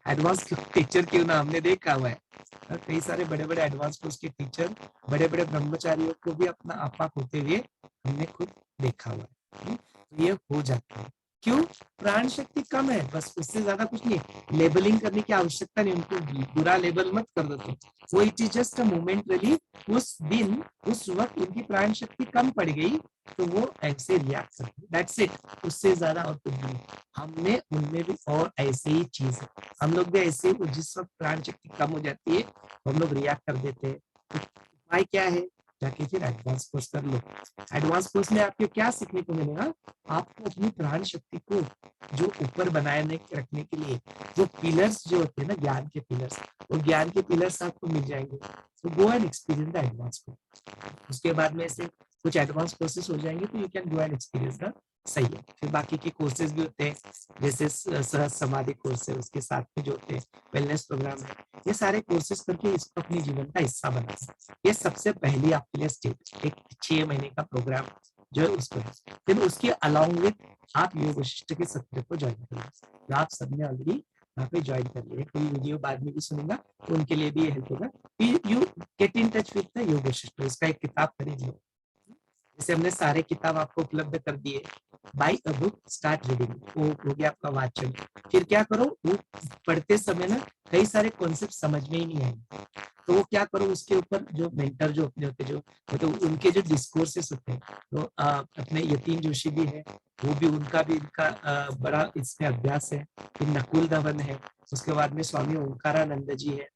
एडवांस टीचर क्यों ना, हमने देखा हुआ है कई सारे बड़े बड़े एडवांस कोर्स के टीचर बड़े बड़े ब्रह्मचारियों को भी अपना आपा होते हुए हमने खुद देखा हुआ है। तो ये हो जाता है क्यों? प्राण शक्ति कम है, बस उससे ज्यादा कुछ नहीं। लेबलिंग करने की आवश्यकता नहीं, उनको बुरा लेबल मत कर दो तुम, वो it is just a momentarily. उस दिन उस वक्त उनकी प्राण शक्ति कम पड़ गई तो वो ऐसे रिएक्ट करते, दैट्स इट, उससे ज्यादा और कुछ नहीं। हमने उनमें भी और ऐसे ही चीज है, हम लोग भी ऐसे ही, जिस वक्त प्राण शक्ति कम हो जाती है हम लोग रिएक्ट कर देते हैं। उपाय क्या है? जाके फिर एडवांस कोर्स कर लो। एडवांस कोर्स में आपको क्या सीखने को मिलेगा? आपको अपनी प्राण शक्ति को जो ऊपर बनाए रखने के लिए जो पिलर्स जो होते हैं ना, ज्ञान के पिलर्स, वो ज्ञान के पिलर्स आपको मिल जाएंगे। तो go and experience the advance course. उसके बाद में से कुछ एडवांस कोर्सेज हो जाएंगे तो you can go and experience the, सही है। फिर बाकी के कोर्सेज भी होते हैं, जैसे सहज समाधि कोर्स है, उसके साथ में जो होते हैं वेलनेस प्रोग्राम है, ये सारे कोर्सेज करके इसको अपने जीवन का हिस्सा बनाना। ये सबसे पहली आपके लिए स्टेप, एक 6 महीने का प्रोग्राम जो है उसको है। फिर उसके अलाउंग विद आप योग वशिष्ठ के सत्र को ज्वाइन करिए। आप सबने ऑलरेडी वहाँ पे ज्वाइन कर लिया, कोई वीडियो बाद में भी सुनेगा तो उनके लिए भी ये हेल्प होगा। You get in touch with the योग वशिष्ठ, इसका एक किताब खरीद लो। जैसे हमने सारे किताब आपको उपलब्ध कर दिए, buy a book start reading, वो हो गया आपका वाचन। फिर क्या करो, वो पढ़ते समय ना कई सारे कॉन्सेप्ट समझ में ही नहीं आएंगे, तो वो क्या करो, उसके ऊपर जो मेंटर जो अपने होते जो तो उनके जो डिस्कोर्सेस होते हैं, तो अपने यतीन जोशी भी है, वो भी उनका भी इनका बड़ा इसमें अभ्यास है। फिर नकुल धवन है, उसके बाद में स्वामी ओंकारानंद जी है,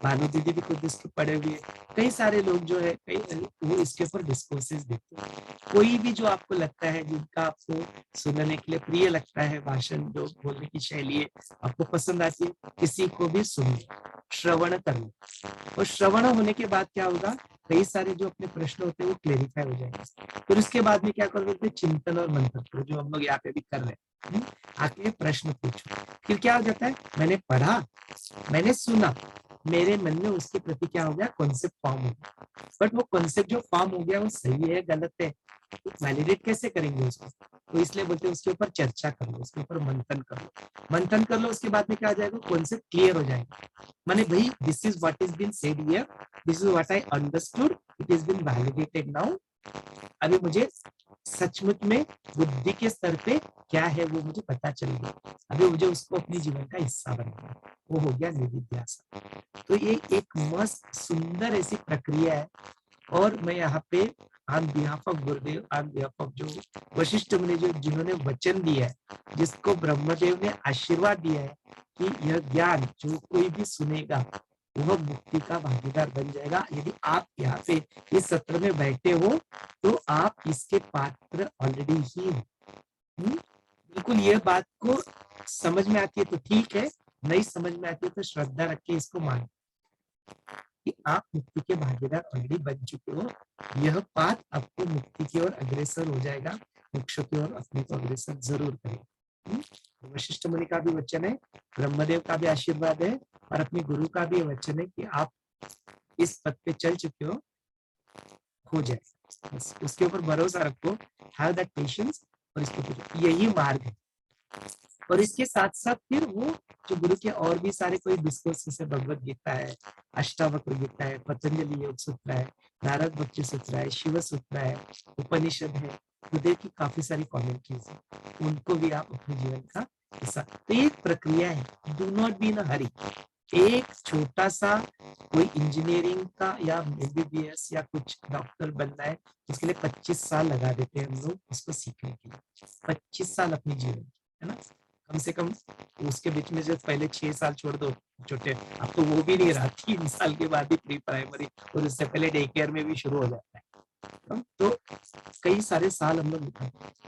भानु दीदी भी खुद इसके पढ़े हुए, कई सारे लोग जो है कई वो इसके ऊपर डिस्कोर्सेस देते हैं। कोई भी जो आपको लगता है जिनका आपको सुनने के लिए प्रिय लगता है, भाषण जो बोलने की शैली है आपको पसंद आती है, किसी को भी सुन श्रवण कर लो। और श्रवण होने के बाद क्या होगा, कई सारे जो अपने प्रश्न होते हैं वो क्लेरिफाई हो जाएंगे। फिर उसके बाद में क्या करोगे, चिंतन और मंथन, जो हम लोग यहाँ पे भी कर रहे हैं। आके प्रश्न पूछो, फिर क्या हो जाता है, मैंने पढ़ा, मैंने सुना, मेरे मन में उसके प्रति क्या हो गया, कॉन्सेप्ट फॉर्म हो गया। बट वो कॉन्सेप्ट जो फॉर्म हो गया वो सही है गलत है, वैलिडेट कैसे करेंगे उसको? तो इसलिए बोलते हैं उसके ऊपर चर्चा कर लो, उसके ऊपर मंथन कर लो। मंथन कर लो, उसके बाद में क्या आ जाएगा, कॉन्सेप्ट क्लियर हो जाएगा। माने भाई this is what is been said here, this is what I understood, it is been validated now. अभी मुझे सचमुच में बुद्धि के स्तर पे क्या है वो मुझे पता चल गया, अभी मुझे उसको अपने जीवन का हिस्सा बनाना, वो हो गया निधिध्यासन। तो ये एक मस्त सुंदर ऐसी प्रक्रिया है। और मैं यहाँ पे on behalf of Gurudev, on behalf of जो वशिष्ठ मुनि जो जिन्होंने वचन दिया है, जिसको ब्रह्मदेव ने आशीर्वाद दिया है कि यह ज्ञान जो कोई भी सुनेगा वह मुक्ति का भागीदार बन जाएगा। यदि आप यहाँ पे इस सत्र में बैठे हो तो आप इसके पात्र ऑलरेडी ही हो। बिल्कुल ये बात को समझ में आती है तो ठीक है, नहीं समझ में आती है तो श्रद्धा रख के इसको मान। कि आप मुक्ति के भागीदार ऑलरेडी बन चुके हो। यह पाथ आपको मुक्ति की ओर अग्रसर हो जाएगा, मोक्ष की ओर अपने को अग्रसर जरूर करेगा। वशिष्ठ मुनि का भी वचन है, ब्रह्मदेव का भी आशीर्वाद है और अपने गुरु का भी वचन है कि आप इस पथ पे चल चुके हो जाए। बस उसके ऊपर भरोसा रखो, हैव दैट पेशेंस और इसको यही मार्ग है। और इसके साथ साथ फिर वो जो गुरु के और भी सारे कोई डिस्कोर्सेस है, भगवत गीता है, अष्टावक्र गीता है, पतंजलि योग सूत्र है, नारद भक्ति सूत्र है, शिव सूत्र है, उपनिषद है, गुरुदेव की काफी सारी कमेंट्रीज है, उनको भी आप अपने जीवन का हिस्सा। तो एक प्रक्रिया है, do not be in a हरी। एक छोटा सा कोई इंजीनियरिंग का या एमबीबीएस या कुछ डॉक्टर बनना है, उसके लिए 25 साल लगा देते हैं हम लोग उसको सीखने के लिए। 25 साल अपने जीवन, है ना, कम से कम। उसके बीच में जो पहले 6 साल छोड़ दो छोटे, अब तो वो भी नहीं रहा, 3 साल के बाद ही प्री प्राइमरी और उससे पहले डे केयर में भी शुरू हो जाता है। तो कई सारे साल हम लोग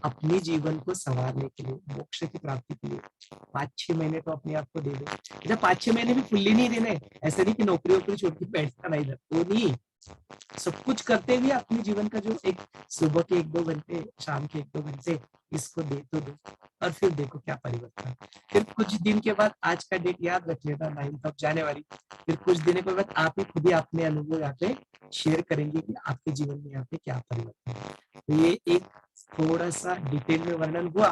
अपने जीवन को संवारने के लिए, मोक्ष की प्राप्ति के लिए 5-6 महीने तो अपने आप को दे दो। जब 5-6 महीने भी फुल्ली नहीं देने, ऐसे नहीं कि नौकरी वोकरी छोड़ के बैठना नहीं, वो नहीं, सब कुछ करते हुए अपने जीवन का जो एक सुबह के 1-2 घंटे, शाम के 1-2 घंटे इसको दे तो दो, और फिर देखो क्या परिवर्तन। फिर कुछ दिन के बाद, आज का डेट याद रख लेना, 9 जनवरी, फिर कुछ दिनों के बाद आप ही खुद ही अपने अनुभव यहाँ पे शेयर करेंगे कि आपके जीवन में यहाँ पे क्या परिवर्तन है। तो ये एक थोड़ा सा डिटेल में वर्णन हुआ,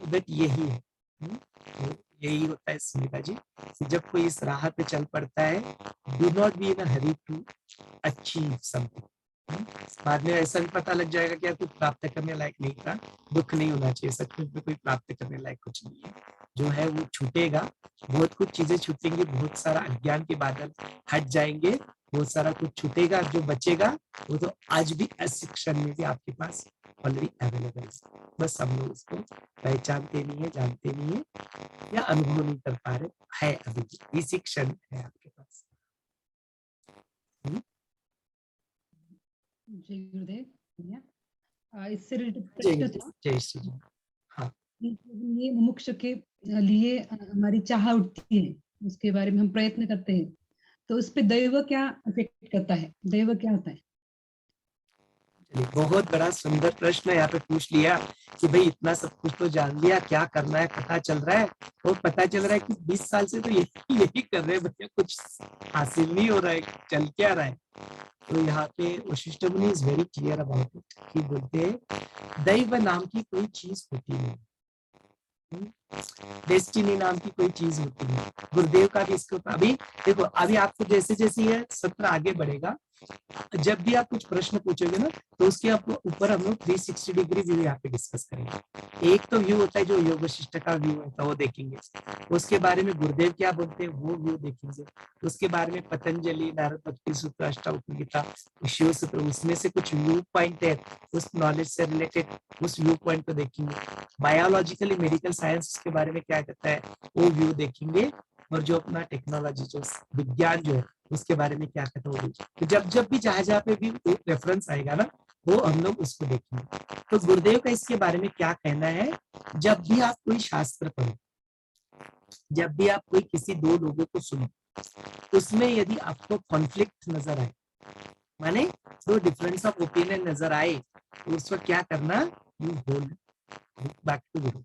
बट यही है, तो यही होता है सुनीता जी, जब कोई इस राह पे चल पड़ता है, do not be in a hurry to achieve something. बाद में ऐसा भी पता लग जाएगा कि कुछ प्राप्त करने लायक नहीं था, दुख नहीं होना चाहिए, सचमुच में कोई प्राप्त करने लायक कुछ नहीं है। जो है वो छूटेगा, बहुत कुछ चीजें छूटेंगी, बहुत सारा अज्ञान के बादल हट जाएंगे, बहुत सारा कुछ छूटेगा। जो बचेगा वो तो आज भी इस क्षण में भी आपके पास ऑलरेडी अवेलेबल है, बस हम लोग उसको पहचानते नहीं है, जानते नहीं है या अनुभव नहीं कर पा रहे है, अभी भी इसी क्षण है आपके पास। जय गुरुदेव। इससे रिलेटेड जय प्रश्न था, जय श्री जी। हाँ, ये मोक्ष के लिए हमारी चाह उठती है, उसके बारे में हम प्रयत्न करते हैं, तो उस पे दैव क्या इफेक्ट करता है, दैव क्या होता है? बहुत बड़ा सुंदर प्रश्न यहाँ पे पूछ लिया कि भाई इतना सब कुछ तो जान लिया, क्या करना है पता चल रहा है, और पता चल रहा है कि 20 साल से तो यही कर रहे हैं भैया, कुछ हासिल नहीं हो रहा है, चल क्या रहा है। तो यहाँ पे वशिष्ठ मुनि is very clear about it, कि बोलते हैं दैव नाम की कोई चीज होती नहीं, डेस्टिनी नाम की कोई चीज होती है। गुरुदेव का भी इसके ऊपर, अभी देखो, अभी आपको जैसे जैसे ये सत्र आगे बढ़ेगा, जब भी आप कुछ प्रश्न पूछोगे ना, तो उसके ऊपर हम लोग 360 डिग्री व्यू यहाँ पे डिस्कस करेंगे। एक तो व्यू होता है जो योग वशिष्ठ का व्यू होता है, वो देखेंगे, उसके बारे में गुरुदेव क्या बोलते हैं वो व्यू देखेंगे, उसके बारे में पतंजलि, नारद भक्ति सूत्र, अष्टावक्र गीता, शिव सूत्र, उसमें से कुछ व्यू पॉइंट है उस नॉलेज से रिलेटेड, उस व्यू पॉइंट को देखेंगे। बायोलॉजिकली मेडिकल साइंस के बारे में क्या कहता है वो व्यू देखेंगे, और जो अपना टेक्नोलॉजी, जो विज्ञान जो है उसके बारे में क्या कहता है वो। तो जब भी जहाँ पे भी रेफरेंस आएगा ना, वो हम लोग उसको देखेंगे। तो गुरुदेव का इसके बारे में क्या कहना है, जब भी आप कोई शास्त्र पढ़ो, जब भी आप कोई किसी 2 लोगों को सुनो, उसमें यदि आपको कॉन्फ्लिक्ट नजर आए, माने 2 डिफरेंस ऑफ ओपिनियन नजर आए, तो उस वक्त क्या करना, यू होल्ड बैक टू गुरु।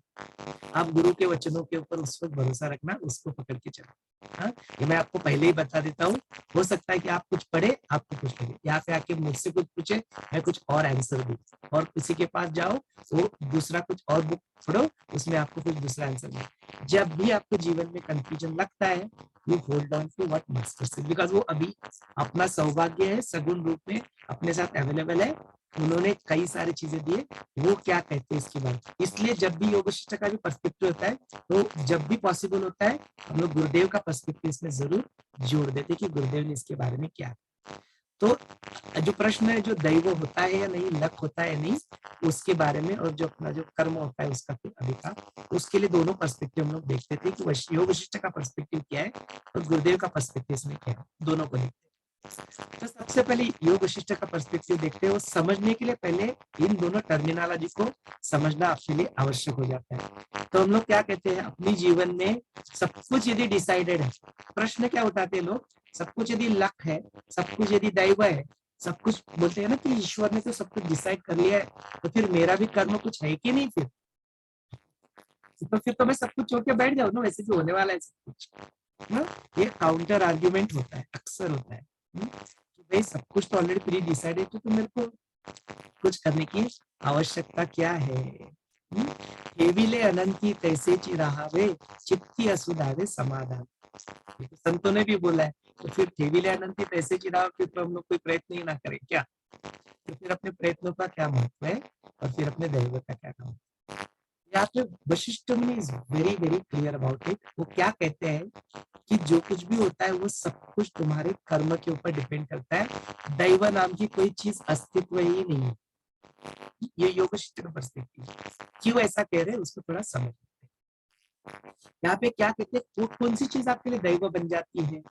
आप गुरु के वचनों के ऊपर उस वक्त भरोसा रखना, उसको पकड़ के चलो। हाँ, ये मैं आपको पहले ही बता देता हूँ, हो सकता है कि आप कुछ पढ़े, आपको कुछ लगे, यहाँ पे आके मुझसे कुछ पूछे, मैं कुछ और आंसर दूं, और किसी के पास जाओ वो दूसरा कुछ और बुक पढ़ो, उसमें आपको कुछ दूसरा आंसर मिले। जब भी आपको जीवन में कंफ्यूजन लगता है, you hold on to what master said, because वो अभी अपना सौभाग्य है, सगुण रूप में अपने साथ अवेलेबल है, उन्होंने कई सारी चीजें दिए, वो क्या कहते हैं इसके बारे में। इसलिए जब भी योग वशिष्ठ का भी पर्सपेक्टिव होता है, तो जब भी पॉसिबल होता है, हम लोग गुरुदेव का पर्सपेक्टिव इसमें जरूर जोड़ देते कि गुरुदेव ने इसके बारे में क्या। तो जो प्रश्न है, जो दैव होता है या नहीं, लक होता है नहीं, उसके बारे में, और जो अपना जो कर्म होता है उसका अधिकार, उसके लिए दोनों पर्सपेक्टिव हम लोग देखते थे कि योग वशिष्ठ का पर्सपेक्टिव क्या है और गुरुदेव का पर्सपेक्टिव इसमें क्या है, दोनों को देखते हैं। तो सबसे पहले योग वशिष्ठ का पर्सपेक्टिव देखते हैं, वो समझने के लिए पहले इन दोनों टर्मिनोलॉजी को समझना आपके लिए आवश्यक हो जाता है। तो हम लोग क्या कहते हैं, अपनी जीवन में सब कुछ यदि डिसाइडेड है, प्रश्न क्या उठाते हैं लोग, सब कुछ यदि लक है, सब कुछ यदि दैव है, सब कुछ बोलते हैं ना कि ईश्वर ने तो सब कुछ डिसाइड कर लिया है, तो फिर मेरा भी कर्म कुछ है कि नहीं, फिर तो मैं सब कुछ छोड़ के बैठ जाऊँ ना, वैसे भी होने वाला है सब कुछ ना। ये काउंटर आर्ग्यूमेंट होता है, अक्सर होता है कि भाई सब कुछ तो ऑलरेडी प्री डिसाइडेड है, तो मेरे को कुछ करने की आवश्यकता क्या है। ठेविले अनंती तैसेची राहावे, चित्ती असुधावे समाधान, तो संतों ने भी बोला है। तो फिर ठेविले अनंती तैसेची राह, फिर तो हम लोग कोई प्रयत्न ही ना करें क्या, तो फिर अपने प्रयत्नों का क्या महत्व है और फिर अपने दैव का क्या काम। यहाँ पे वशिष्ठ मुनि is very very clear about it. वो क्या कहते हैं कि जो कुछ भी होता है वो सब कुछ तुम्हारे कर्म के ऊपर डिपेंड करता है, दैव नाम की कोई चीज अस्तित्व ही नहीं है। ये योग वशिष्ठ का पर्सपेक्टिव, क्यों ऐसा कह रहे हैं उसको थोड़ा समझ। यहाँ पे क्या कहते हैं, वो कौन सी चीज आपके लिए दैव बन जाती है,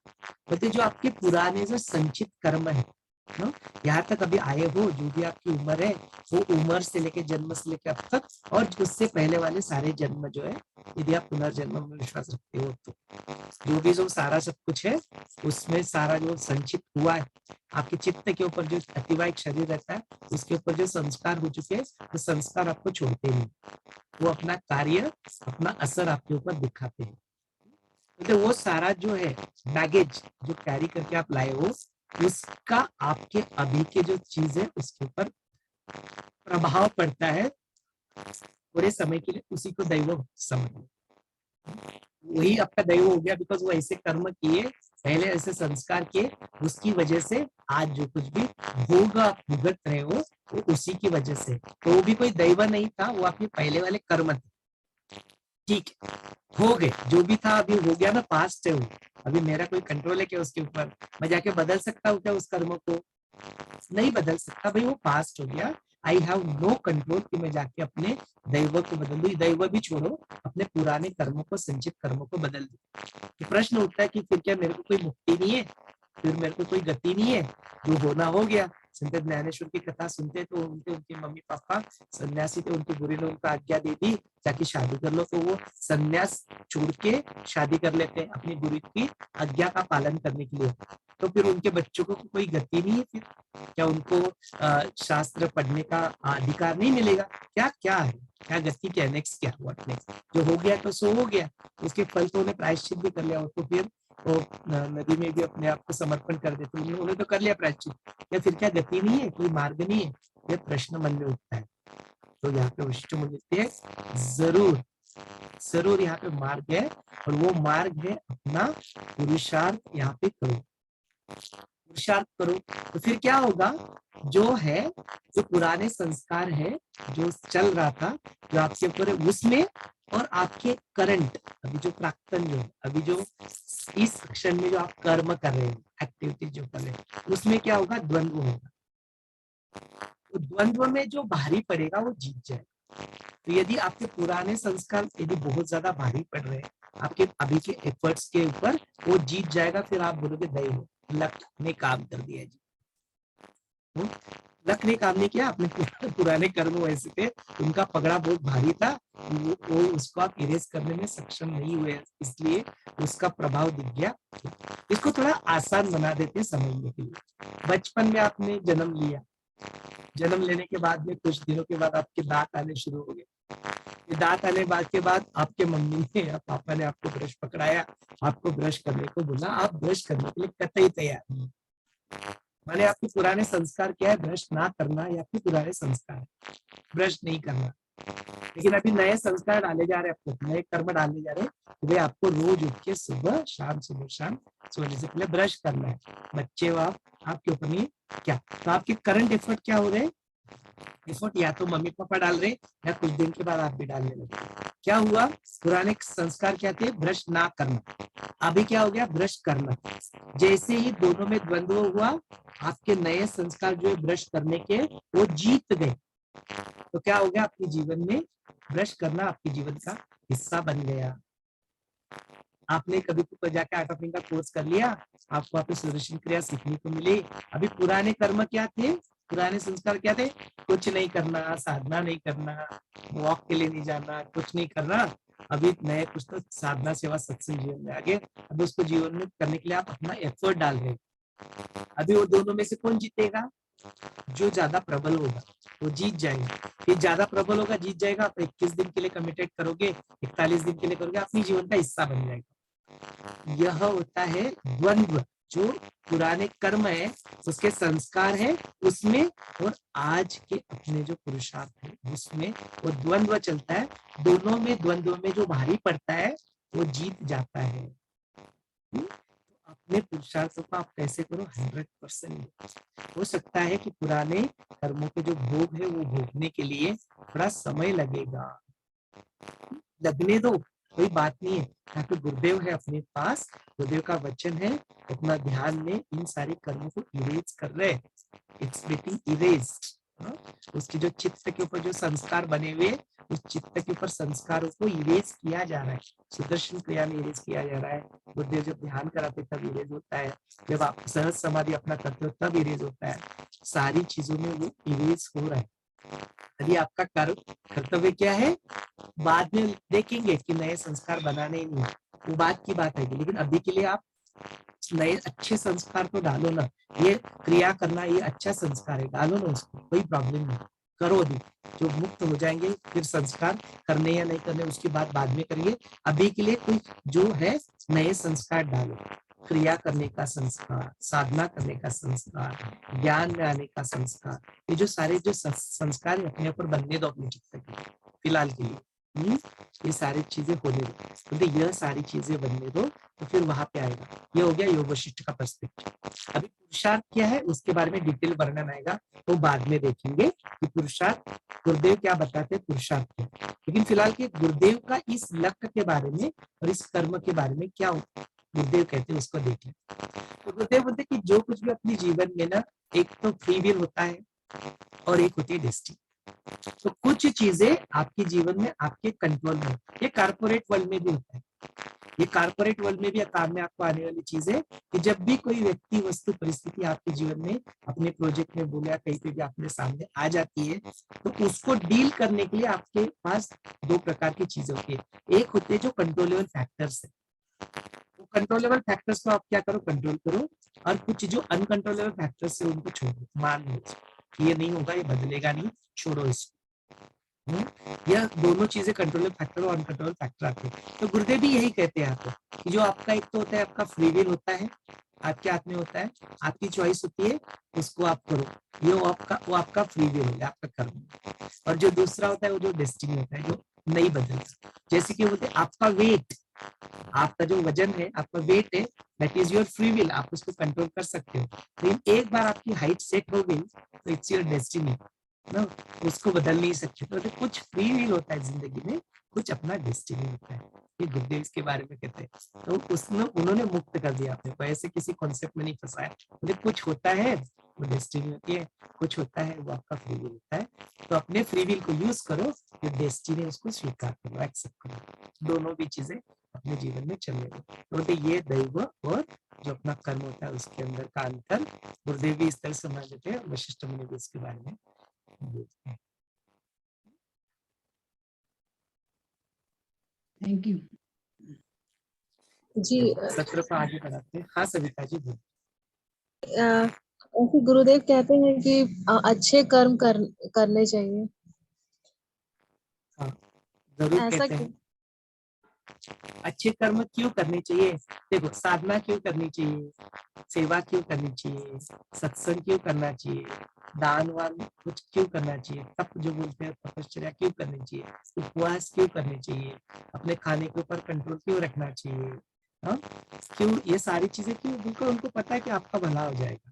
कहते जो आपके पुराने जो संचित कर्म है ना, यहाँ तक अभी आए हो, जो भी आपकी उम्र है, वो उम्र से लेके जन्म से लेके अब तक, और उससे पहले वाले सारे जन्म जो है, यदि आप पुनर्जन्म में विश्वास रखते हो तो जो भी जो सारा सब कुछ है, उसमें सारा जो संचित हुआ है, आपके चित्त के ऊपर जो अतिवाहिक शरीर रहता है, उसके ऊपर जो संस्कार हो चुके हैं, वो संस्कार आपको छोड़ते नहीं, वो अपना कार्य, अपना असर आपके ऊपर दिखाते हैं। तो वो सारा जो है बैगेज जो कैरी करके आप लाए हो, उसका आपके अभी के जो चीज है उसके ऊपर प्रभाव पड़ता है पूरे समय के लिए, उसी को दैव समझो। वही आपका दैव हो गया, बिकॉज वो ऐसे कर्म किए, पहले ऐसे संस्कार किए, उसकी वजह से आज जो कुछ भी भोग आप भुगत रहे हो वो उसी की वजह से। तो वो भी कोई दैव नहीं था, वो आपके पहले वाले कर्म थे। ठीक है, हो गए, जो भी था अभी हो गया ना, पास्ट है वो, अभी मेरा कोई कंट्रोल है क्या उसके ऊपर, मैं जाके बदल सकता हूँ क्या उस कर्म को, नहीं बदल सकता भाई, वो पास्ट हो गया। आई हैव नो कंट्रोल कि मैं जाके अपने दैव को बदल दूं, दैव भी छोड़ो, अपने पुराने कर्मों को, संचित कर्मों को बदल दूं। तो प्रश्न उठता है कि फिर क्या मेरे को कोई मुक्ति नहीं है, फिर मेरे को कोई गति नहीं है, जो होना हो गया। संत ज्ञानेश्वर की कथा सुनते तो उनके मम्मी पापा सन्यासी थे, उनकी गुरु ने उनको आज्ञा दे दी जाके शादी कर लो, तो वो सन्यास छोड़ के शादी कर लेते हैं अपनी गुरु की आज्ञा का पालन करने के लिए। तो फिर उनके बच्चों को कोई गति नहीं है, फिर क्या उनको शास्त्र पढ़ने का अधिकार नहीं मिलेगा क्या, क्या है, क्या गति, क्या नेक्स्ट, क्या व्हाट नेक्स्ट, जो हो गया तो सो हो गया, उसके फल तो उन्हें प्रायश्चित भी कर लिया, तो फिर वो नदी में भी अपने आप को समर्पण कर देते, उन्होंने तो कर लिया प्रायश्चित, या फिर क्या गति नहीं है, कोई मार्ग नहीं है, यह प्रश्न मन में उठता है। तो यहाँ पे वशिष्ठ मुनि लिखते हैं जरूर जरूर यहाँ पे मार्ग है, और वो मार्ग है अपना पुरुषार्थ यहाँ पे करो, पुरुषार्थ करो। तो फिर क्या होगा, जो है, जो पुराने संस्कार है, जो चल रहा था, जो आपके ऊपर है, उसमें और आपके करंट अभी जो प्राक्तन जो अभी जो इस क्षण में जो आप कर्म कर रहे हैं, एक्टिविटी जो कर रहे हैं, उसमें क्या होगा, द्वंद्व होगा। तो द्वंद्व में जो भारी पड़ेगा वो जीत जाएगा। तो यदि आपके पुराने संस्कार यदि बहुत ज्यादा भारी पड़ रहे हैं आपके अभी के एफर्ट्स के ऊपर, वो जीत जाएगा, फिर आप बोलोगे दैव, लक ने काम कर दिया जी। लक ने काम नहीं किया, अपने पुराने कर्म वैसे थे, उनका पगड़ा बहुत भारी था, वो उसको आप इरेज करने में सक्षम नहीं हुए, इसलिए उसका प्रभाव दिख गया। इसको थोड़ा आसान बना देते हैं समझने के लिए। बचपन में आपने जन्म लिया, जन्म लेने के बाद में कुछ दिनों के बाद आपके दांत आने शुरू हो गए, दांत आने के बाद आपके मम्मी ने या पापा ने आपको ब्रश पकड़ाया, आपको ब्रश करने को बोला, आप ब्रश करने के लिए कतई तैयार नहीं। माने आपके पुराने संस्कार क्या है, ब्रश ना करना, या आपके पुराने संस्कार है ब्रश नहीं करना, लेकिन अभी नए संस्कार डाले जा रहे हैं, आपको नए कर्म डालने जा रहे हैं, वे आपको रोज उठ के सुबह शाम सोने से पहले ब्रश करना है। बच्चे हो आप, आपके ऊपर नहीं क्या, तो आपके करंट एफर्ट क्या हो रहे हैं, एफर्ट या तो मम्मी पापा डाल रहे, या कुछ दिन के बाद आप भी डालने लगे। क्या हुआ, पुराने संस्कार क्या थे, ब्रश ना करना, अभी क्या हो गया, ब्रश करना। जैसे ही दोनों में द्वंद्व हुआ, आपके नए संस्कार जो है ब्रश करने के, वो जीत गए। तो क्या हो गया, आपके जीवन में ब्रश करना आपके जीवन का हिस्सा बन गया। आपने कभी ऊपर जाके आर्ट ऑफ लिविंग का कोर्स कर लिया, आपको आपकी सुदर्शन क्रिया सीखने को मिली। अभी पुराने कर्म क्या थे, पुराने संस्कार क्या थे? कुछ नहीं करना, साधना नहीं करना, वॉक के लिए नहीं जाना, कुछ नहीं करना। अभी नए कुछ तो साधना सेवा सत्संग जीवन में आ गए। अब उसको जीवन में करने के लिए आप अपना एफर्ट डाल रहे हैं। अभी वो दोनों में से कौन जीतेगा? जो ज्यादा प्रबल होगा वो जीत जाएगा। ये ज्यादा प्रबल होगा, जीत जाएगा। आप 21 दिन के लिए कमिटेड करोगे, 41 दिन के लिए करोगे, अपनी जीवन का हिस्सा बन जाएगा। यह होता है द्वंद्व। जो पुराने कर्म है, उसके संस्कार है उसमें, और आज के अपने जो पुरुषार्थ है उसमें वो द्वंद्व चलता है। दोनों में द्वंद्व में जो भारी पड़ता है वो जीत जाता है। अपने पुरुषार्थों को आप कैसे करो? 100%। हो सकता है कि पुराने कर्मों के जो भोग है वो भोगने के लिए थोड़ा समय लगेगा, लगने दो, कोई बात नहीं है। यहाँ पे गुरुदेव है अपने पास, गुरुदेव का वचन है, अपना ध्यान में इन सारे कर्मों को इरेज कर रहे हैं। It's getting erased. उसकी जो चित्त के ऊपर जो संस्कार बने हुए, उस चित्त के ऊपर संस्कारों को इरेज किया जा रहा है, सुदर्शन क्रिया में इरेज किया जा रहा है। गुरुदेव जब ध्यान कराते तब इरेज होता है, जब आप सहज समाधि अपना करते हो तब इरेज होता है। सारी चीजों में वो इरेज हो रहा है। यदि आपका कर्तव्य क्या है, बाद में देखेंगे कि नए संस्कार बनाने ही नहीं, वो बात की बात है। लेकिन अभी के लिए आप नए अच्छे संस्कार तो डालो ना। ये क्रिया करना ये अच्छा संस्कार है, डालो ना उसको, कोई प्रॉब्लम नहीं, करो। अभी जो मुक्त हो जाएंगे फिर संस्कार करने या नहीं करने उसकी बात बाद में करिए। अभी के लिए कोई जो है नए संस्कार डालो, क्रिया करने का संस्कार, साधना करने का संस्कार, ज्ञान में आने का संस्कार, ये जो सारे जो संस्कार अपने ऊपर बनने दो अपने चित्त के फिलहाल के लिए। ये सारी चीजें होने दो, क्योंकि यह सारी चीजें बनने दो तो फिर वहां पे आएगा। ये हो गया योग वशिष्ठ का पर्सपेक्टिव। अभी पुरुषार्थ क्या है उसके बारे में डिटेल वर्णन आएगा, तो बाद में देखेंगे कि पुरुषार्थ गुरुदेव क्या बताते हैं पुरुषार्थ क्या। लेकिन फिलहाल के गुरुदेव का इस लक्ष्य के बारे में और इस कर्म के बारे में क्या गुरुदेव कहते हैं उसको देखें। तो गुरुदेव बोलते कि जो कुछ भी अपने जीवन में ना, एक तो फ्री विल होता है और एक होती है डेस्टिनी। तो कुछ चीजें आपके जीवन में आपके कंट्रोल में, ये कारपोरेट वर्ल्ड में भी होता है। ये कारपोरेट वर्ल्ड में भी काम में आपको आने वाली चीज है कि जब भी कोई व्यक्ति वस्तु परिस्थिति आपके जीवन में अपने प्रोजेक्ट में बोला कहीं पे भी आपके सामने आ जाती है, तो उसको डील करने के लिए आपके पास दो प्रकार की चीजें होती है। एक होते हैं जो कंट्रोलेबल फैक्टर्स है, वो कंट्रोलेबल फैक्टर्स को आप क्या करो, कंट्रोल करो। और कुछ जो अनकंट्रोलेबल फैक्टर्स है उनको छोड़ो, मान लो ये नहीं होगा, ये बदलेगा नहीं, छोड़ो इसको। यह दोनों चीजें कंट्रोलेबल फैक्टर और अनकंट्रोलेबल फैक्टर आते हैं। तो गुरुदेव भी यही कहते हैं आपको कि जो आपका एक तो होता है आपका फ्री विल होता है, आपके हाथ में होता है, आपकी चॉइस होती है, उसको आप करो, ये वो आपका फ्री विल हो गया, आपका कर्म। और जो दूसरा होता है वो जो डेस्टिनी होता है, जो नहीं बदलता। जैसे कि बोलते हैं आपका वेट, आपका जो वजन है, आपका वेट है, that is your free will, आप उसको कंट्रोल कर सकते हो। लेकिन एक बार आपकी हाइट सेट हो गई तो इट्स योर डेस्टिनी ना, उसको बदल नहीं सकते। तो कुछ फ्री विल होता है जिंदगी में, कुछ अपना डेस्टिनी होता है। ये गुरुदेव इसके बारे में कहते हैं। तो उसने उन्होंने मुक्त कर दिया अपने को, ऐसे किसी कॉन्सेप्ट में नहीं फंसाया। तो कुछ होता है वो डेस्टिनी होती है, कुछ होता है वो आपका फ्री विल होता है। तो अपने फ्री विल को यूज करो, ये डेस्टिनी उसको स्वीकार करो, एक्सेप्ट करो। दोनों भी चीजें अपने जीवन में चलने दो। तो ये दैव और जो अपना कर्म होता है उसके अंदर का अंतर गुरुदेव भी इस तरह समझ लेते हैं, वशिष्ठ मुनि भी इसके बारे में बोलते हैं। थैंक यू जी। सत्र को आगे बढ़ाते हैं। हाँ सविता जी बोलिए। ऐसे गुरुदेव कहते हैं कि अच्छे कर्म करने चाहिए। हाँ जरूर ऐसा कहते हैं। अच्छे कर्म क्यों करने चाहिए? देखो, साधना क्यों करनी चाहिए, सेवा क्यों करनी चाहिए, सत्संग क्यों करना चाहिए, दान वान कुछ क्यों करना चाहिए, तप जो बोलते हैं तपश्चर्या क्यों करनी चाहिए, उपवास क्यों करने चाहिए, अपने खाने के ऊपर कंट्रोल क्यों रखना चाहिए, हाँ क्यों, ये सारी चीजें क्यों? बिल्कुल उनको पता है कि आपका भला हो जाएगा,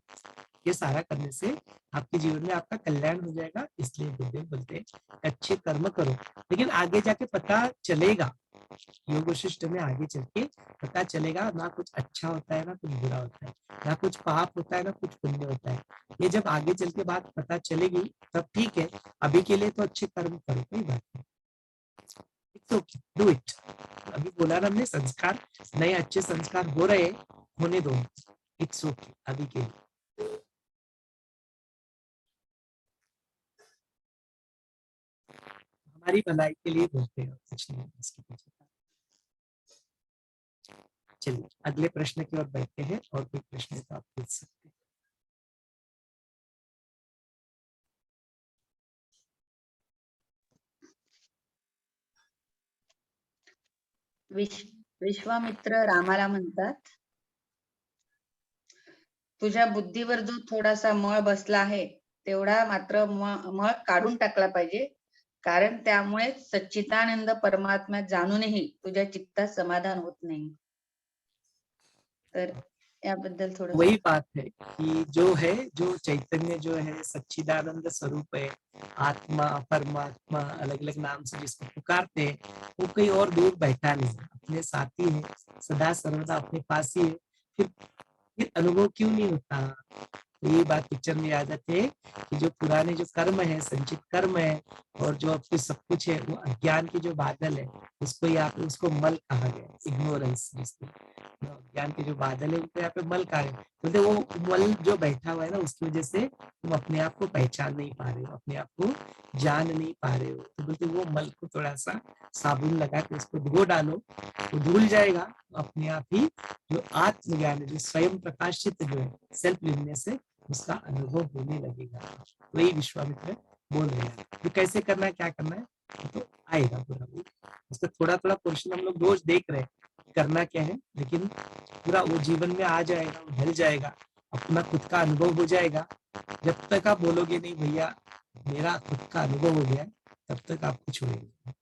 ये सारा करने से आपके जीवन में आपका कल्याण हो जाएगा। इसलिए गुरुदेव बोलते हैं अच्छे कर्म करो। लेकिन आगे जाके पता चलेगा, योग वशिष्ठ में आगे चल के पता चलेगा, ना कुछ अच्छा होता है ना कुछ बुरा होता है, ना कुछ पाप होता है ना कुछ पुण्य होता है। ये जब आगे चल के बात पता चलेगी तब ठीक है, अभी के लिए तो अच्छे कर्म करो, कोई बात नहीं। It's okay, do it. अभी बोला ना हमने, संस्कार नए अच्छे संस्कार हो रहे हैं, होने दो, इट्स ओके अभी के लिए। हमारी भलाई के लिए बोलते हैं, कुछ नहीं इसके पीछे। चलिए अगले प्रश्न की ओर बढ़ते हैं, और कोई प्रश्न है तो आप पूछ सकते हैं। विश्वामित्र रामाला म्हणतात, तुझ्या बुद्धीवर जो थोडासा मळ बसला आहे तेवढा मात्र मळ काढून टाकला पाहिजे, कारण त्यामुळे सच्चिदानंद परमात्मा जाणूनही तुझ्या चित्तात समाधान होत नाही। तर याबद्दल थोडं वही बात है कि जो है, जो चैतन्य जो है सच्चिदानंद स्वरूप है, आत्मा परमात्मा अलग अलग नाम से जिसको पुकारते हैं, वो कहीं और दूर बैठा नहीं, अपने साथी है, सदा सर्वदा अपने पास ही है। फिर अनुभव क्यों नहीं होता? तो ये बात पिक्चर में आ जाती है कि जो पुराने जो कर्म है, संचित कर्म है, और जो आपके सब कुछ है, वो अज्ञान के जो बादल है, उसको यहाँ पे उसको मल कहा गया, इग्नोरेंस। ज्ञान के जो बादल है उनको यहाँ पे मल कहा गया। बोलते वो मल जो बैठा हुआ है ना, उसकी वजह से तुम अपने आप को पहचान नहीं पा रहे हो, अपने आप को जान नहीं पा रहे हो। तो बोलते वो मल को थोड़ा सा साबुन लगा के उसको धो डालो, वो धुल जाएगा, अपने आप ही जो आत्मज्ञान है, जो स्वयं प्रकाशित जो है, सेल्फ लिवनेस है, उसका अनुभव होने लगेगा। वही विश्वामित्र बोल रहे हैं। तो कैसे करना है, क्या करना है, तो आएगा पूरा। उसका थोड़ा थोड़ा पोर्शन हम लोग रोज देख रहे हैं करना क्या है, लेकिन पूरा वो जीवन में आ जाएगा, वो ढल जाएगा, अपना खुद का अनुभव हो जाएगा। जब तक आप बोलोगे नहीं भैया मेरा खुद का अनुभव हो गया, तब तक आप कुछ होंगे।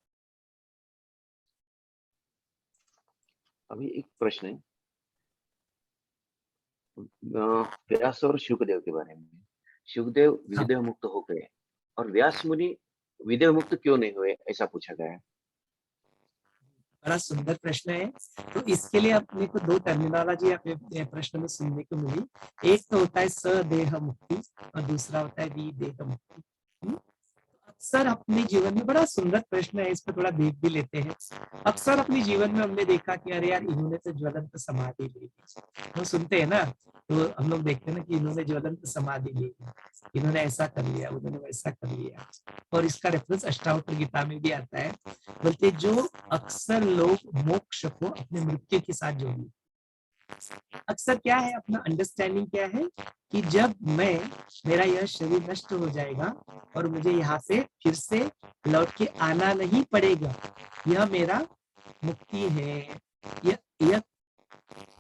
अभी एक प्रश्न है व्यास और शुकदेव के बारे में। शुकदेव विदेह मुक्त हो गए और व्यास मुनि विदेह मुक्त क्यों नहीं हुए, ऐसा पूछा गया है। बड़ा सुंदर प्रश्न है। तो इसके लिए अपने को दो टर्मिनोलॉजी अपने प्रश्न में सुनने को मिली। एक तो होता है सदेह मुक्ति और दूसरा होता है विदेह मुक्ति। अक्सर अपने जीवन में, बड़ा सुंदर प्रश्न है, इस पर थोड़ा देख भी लेते हैं। अक्सर अपने जीवन में हमने देखा कि अरे यार इन्होंने तो ज्वलंत समाधि ली, वो सुनते हैं ना, तो हम लोग देखते हैं ना कि इन्होंने ज्वलंत समाधि ली, इन्होंने ऐसा कर लिया, उन्होंने वैसा कर लिया। और इसका रेफरेंस अष्टावक्र गीता में भी आता है। बोलते जो अक्सर लोग मोक्ष को अपने मृत्यु के साथ जोड़ लेते, अक्सर क्या है, अपना अंडरस्टैंडिंग क्या है कि जब मेरा यह शरीर नष्ट हो जाएगा और मुझे यहाँ से फिर से लौट के आना नहीं पड़ेगा, यह मेरा मुक्ति है। यह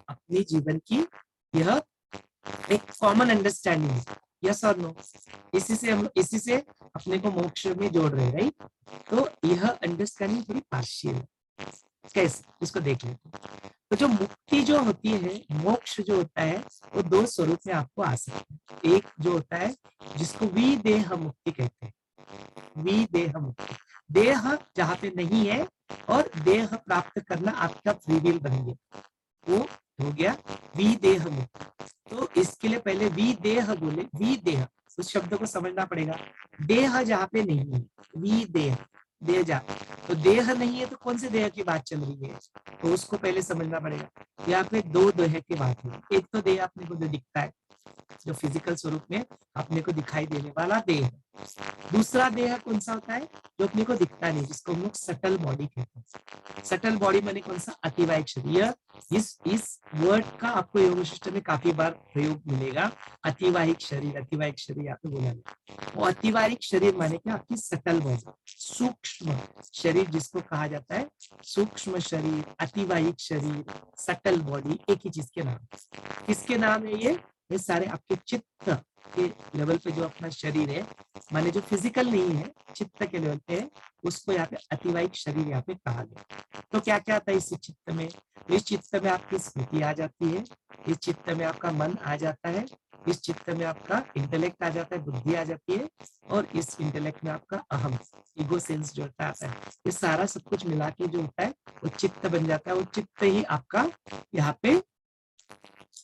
अपने जीवन की यह एक कॉमन अंडरस्टैंडिंग है, यस और नो। इसी से अपने को मोक्ष में जोड़ रहे, राइट। तो यह अंडरस्टैंडिंग थोड़ी पार्शियल है। कैसे, इसको देख लेते हैं। तो जो मुक्ति जो होती है, मोक्ष जो होता है, वो दो स्वरूप में आपको आ सकता है। एक जो होता है जिसको विदेह मुक्ति कहते हैं। विदेह मुक्ति, देह जहाँ पे नहीं है और देह प्राप्त करना आपका फ्री विल बन गया, वो हो गया विदेह मुक्ति। तो इसके लिए पहले विदेह बोले, विदेह उस शब्द को समझना पड़ेगा। देह जहाँ पे नहीं है, विदेह, देह जा, तो देह नहीं है तो कौन से देह की बात चल रही है, तो उसको पहले समझना पड़ेगा। यहाँ पे दो देह की बात है। एक तो देह अपने को जो दिखता है, जो फिजिकल स्वरूप में अपने को दिखाई देने वाला देह। दूसरा देह कौन सा होता है, जो अपने को दिखता नहीं, जिसको हम लोग सटल बॉडी कहते हैं। सटल बॉडी माने कौन सा, अतिवाहिक शरीर। इस वर्ड का आपको योग शिष्ट में काफी बार प्रयोग मिलेगा। अतिवाहिक शरीर, अतिवाहिक शरीर यहाँ पे बोला गया। वो अतिवाहिक शरीर माने क्या, आपकी सटल बॉडी, सूक्ष्म शरीर जिसको कहा जाता है। सूक्ष्म शरीर, अतिवाहिक शरीर, सटल बॉडी, एक ही चीज के नाम। किसके नाम है ये सारे आपके चित्त के लेवल पे जो अपना शरीर है, माने जो फिजिकल नहीं है, चित्त के लेवल पे है, उसको यहाँ पे अतिवाहिक शरीर यहाँ पे कहा गया। तो क्या क्या आता है इस चित्त में, इस चित्त में आपकी स्मृति आ जाती है, इस चित्त में आपका मन आ जाता है, इस चित्त में आपका इंटेलेक्ट आ जाता है, बुद्धि आ जाती है, और इस इंटेलेक्ट में आपका अहम, ईगो सेंस जो होता है, ये सारा सब कुछ मिला के जो होता है वो चित्त बन जाता है। वो चित्त ही आपका यहाँ पे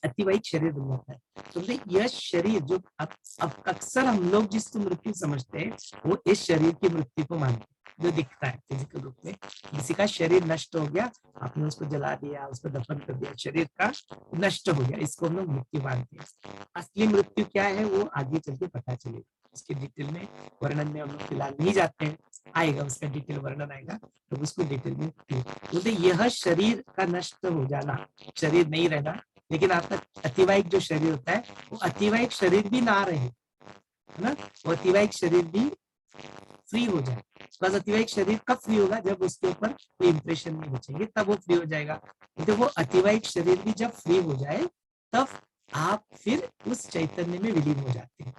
अतिवाहिक शरीर बन जाता है। तो यह शरीर जो अक्सर हम लोग जिसको मृत्यु समझते हैं, वो इस शरीर की मृत्यु को मानते हैं। जो दिखता है फिजिकल रूप में। किसी का शरीर नष्ट हो गया, आपने उसको जला दिया, उसको दफन कर दिया, शरीर का नष्ट हो गया, इसको हम लोग मृत्यु मानते हैं। असली मृत्यु क्या है वो आगे चल के पता चलेगा, उसके डिटेल में वर्णन में हम लोग फिलहाल नहीं जाते हैं, आएगा उसका डिटेल वर्णन आएगा तो उसको डिटेल में बोलते यह शरीर का नष्ट हो जाना, शरीर नहीं रहना, लेकिन आपका अतिवाहिक जो शरीर होता है वो अतिवाहिक शरीर भी ना रहे, है ना, वो अतिवाहिक शरीर भी फ्री हो जाए। बस अतिवाहिक शरीर कब फ्री होगा, जब उसके ऊपर कोई इंप्रेशन नहीं बचेंगे, तब वो फ्री हो जाएगा। तो वो अतिवाहिक शरीर भी जब फ्री हो जाए तब आप फिर उस चैतन्य में विलीन हो जाते हैं,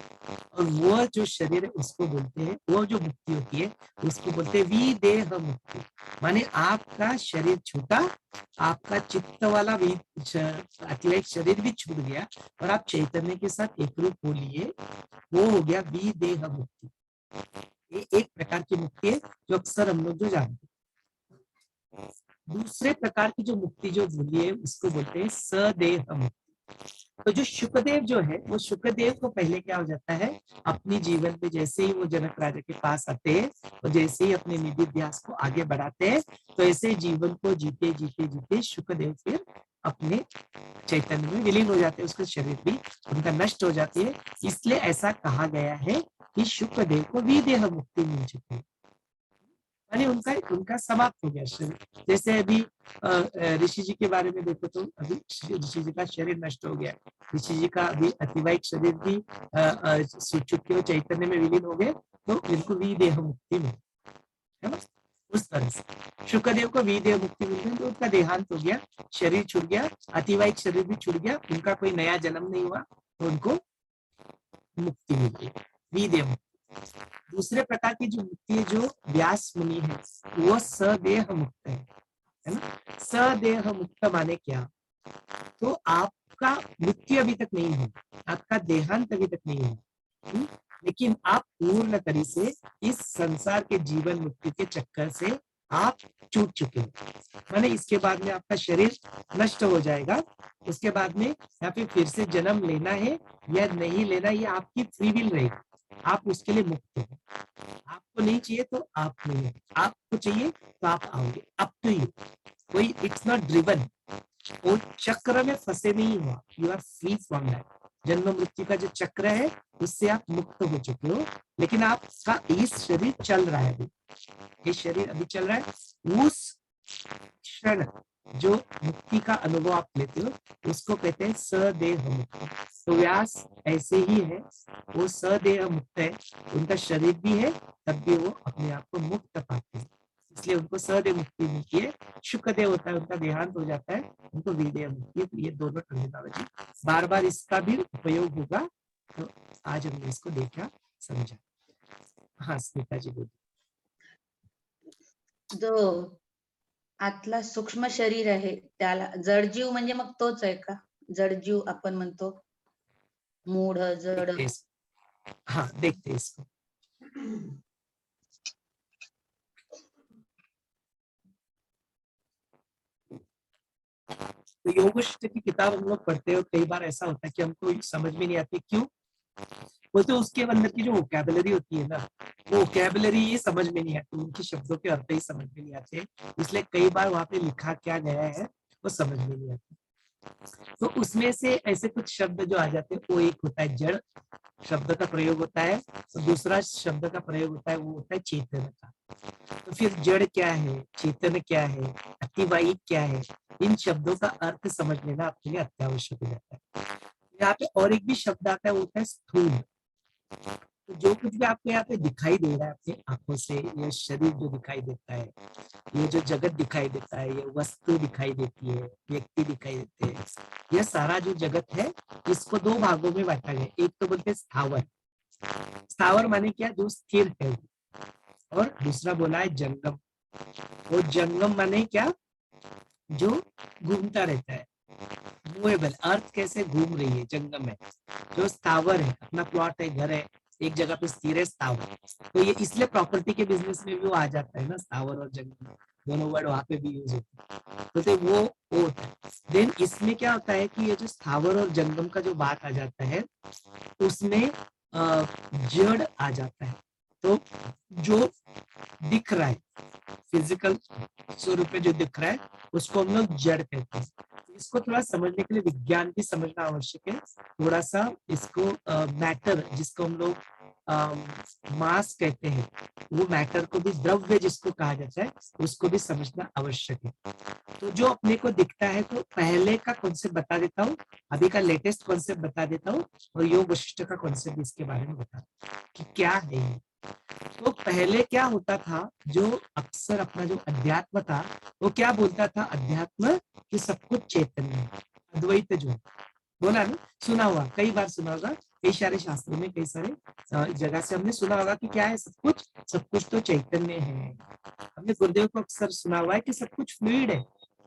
और वो जो शरीर है उसको बोलते हैं, वो जो मुक्ति होती है उसको बोलते हैं विदेह मुक्ति। माने आपका शरीर छूटा, आपका चित्त वाला अतिवाहिक शरीर भी छूट गया और आप चैतन्य के साथ एक रूप हो लिए, वो हो गया विदेह मुक्ति। ये एक प्रकार की मुक्ति है जो अक्सर हम लोग जो जानते हैं। दूसरे प्रकार की जो मुक्ति जो बोली है उसको बोलते हैं सदेह मुक्ति। तो जो शुकदेव जो है वो शुकदेव को पहले क्या हो जाता है, अपनी जीवन में जैसे ही वो जनक राजा के पास आते हैं और जैसे ही अपने निधिध्यास को आगे बढ़ाते हैं तो ऐसे जीवन को जीते जीते जीते शुकदेव फिर अपने चैतन्य में विलीन हो जाते हैं, उसका शरीर भी उनका नष्ट हो जाती है। इसलिए ऐसा कहा गया है कि शुकदेव को विदेह मुक्ति मिल चुकी है, यानी उनका समाप्त हो गया शरीर। जैसे अभी ऋषि जी के बारे में देखो तो अभी ऋषि जी का शरीर नष्ट हो गया, ऋषि जी का अभी अतिवाहिक शरीर भी चुके चैतन्य में विलीन हो गए, तो इनको विदेह मुक्ति मिली, है ना। उस तरह से शुकदेव को विदेह मुक्ति मिल गई, तो उनका देहांत हो गया, शरीर छूट गया, अतिवाहिक शरीर भी छूट गया, उनका कोई नया जन्म नहीं हुआ, तो उनको मुक्ति मिल गई, विदेह मुक्ति। दूसरे प्रकार की जो मुक्ति है जो व्यास मुनि है वो सदेह मुक्त है ना। सदेह मुक्त माने क्या, तो आपका मृत्यु अभी तक नहीं है, आपका देहांत अभी तक नहीं है, लेकिन आप पूर्ण तरह से इस संसार के जीवन मुक्ति के चक्कर से आप छूट चुके हैं। माने इसके बाद में आपका शरीर नष्ट हो जाएगा, उसके बाद में या फिर से जन्म लेना है या नहीं लेना, ये आपकी फ्री विल रहेगी, आप उसके लिए मुक्त हैं। आपको नहीं चाहिए तो आप नहीं, आपको चाहिए तो आप आओगे, अप टू यू। कोई इट्स नॉट ड्रिवन, वो चक्र में फंसे नहीं हुआ, you are free from that. जन्म मृत्यु का जो चक्र है उससे आप मुक्त हो चुके हो, लेकिन आपका इस शरीर चल रहा है, अभी ये शरीर अभी चल रहा है। उस क्षण जो मुक्ति का अनुभव आप लेते हो उसको कहते हैं सदेह मुक्ति। तो व्यास ऐसे ही है, वो सदेह मुक्त है, उनका शरीर भी है तब भी वो अपने आप को मुक्त पाते हैं, इसलिए उनको सदेह मुक्ति मिलती है। शुकदेव होता है उनका देहांत हो जाता है, उनको विदेह मुक्ति है। तो ये दोनों टर्मिनोलॉजी बार बार इसका भी उपयोग होगा, तो आज हमने इसको देखा समझा। हाँ स्मिता जी बोलिए। जो आतला सूक्ष्म शरीर आहे त्याला जडजीव म्हणजे मग तोच आहे का, जडजीव आपण म्हणतो, मूढ जड। हाँ देखते हैं इसको। तो योगशिष्ट की किताब हम लोग पढ़ते हैं, कई बार ऐसा होता है कि हमको समझ में नहीं आती, क्यों बोलते उसके अंदर की जो वोकैबुलरी होती है ना, वो वोकैबुलरी ही समझ में नहीं आती, उनके शब्दों के अर्थ ही समझ में नहीं आते, इसलिए कई बार वहां पे लिखा क्या गया है वो समझ में नहीं आता। तो उसमें से ऐसे कुछ शब्द जो आ जाते हैं, वो एक होता है जड़ शब्द का प्रयोग होता है, तो दूसरा शब्द का प्रयोग होता है वो होता है चेतन का। तो फिर जड़ क्या है, चेतन क्या है, अतिवाहिक क्या है, इन शब्दों का अर्थ समझ लेना आपके लिए अत्यावश्यक हो जाता है। यहाँ पे और एक भी शब्द आता है वो होता है स्थूल। तो जो कुछ भी आपको यहाँ पे दिखाई दे रहा है अपनी आंखों से, ये शरीर जो दिखाई देता है, ये जो जगत दिखाई देता है, ये वस्तु दिखाई देती है, व्यक्ति दिखाई देते हैं, यह सारा जो जगत है इसको दो भागों में बांटा गया। एक तो बोलते हैं स्थावर, स्थावर माने क्या, जो स्थिर है, और दूसरा बोला है जंगम। वो जंगम माने क्या, जो घूमता रहता है, मूवेबल, अर्थ कैसे घूम रही है, जंगम है। जो स्थावर है, अपना प्लॉट है, घर है, एक जगह पे स्थिर है, स्थावर। तो ये इसलिए प्रॉपर्टी के बिजनेस में भी वो आ जाता है ना, स्थावर और जंगम दोनों वर्ड वहां पे भी यूज होते हैं। तो वो होता है। देन इसमें क्या होता है कि ये जो स्थावर और जंगम का जो बात आ जाता है उसमें जड़ आ जाता है। तो जो दिख रहा है, फिजिकल स्वरूप में जो दिख रहा है उसको हम लोग जड़ कहते हैं। इसको थोड़ा समझने के लिए विज्ञान भी समझना आवश्यक है, थोड़ा सा इसको मैटर जिसको हम लोग मास कहते हैं, वो मैटर को भी द्रव्य जिसको कहा जाता है उसको भी समझना आवश्यक है। तो जो अपने को दिखता है, तो पहले का कॉन्सेप्ट बता देता हूँ, अभी का लेटेस्ट कॉन्सेप्ट बता देता हूँ, और योग वशिष्ठ का कॉन्सेप्ट इसके बारे में बता कि क्या है ये। तो पहले क्या होता था, जो अक्सर अपना जो अध्यात्म था वो क्या बोलता था, अध्यात्म कि सब कुछ चैतन्य है, अद्वैत जो है, बोला ना, सुना हुआ, कई बार सुना होगा, कई सारे शास्त्रों में कई सारे जगह से हमने सुना होगा कि क्या है, सब कुछ तो चैतन्य है। हमने गुरुदेव को अक्सर सुना हुआ है कि सब कुछ फ्लूइड है,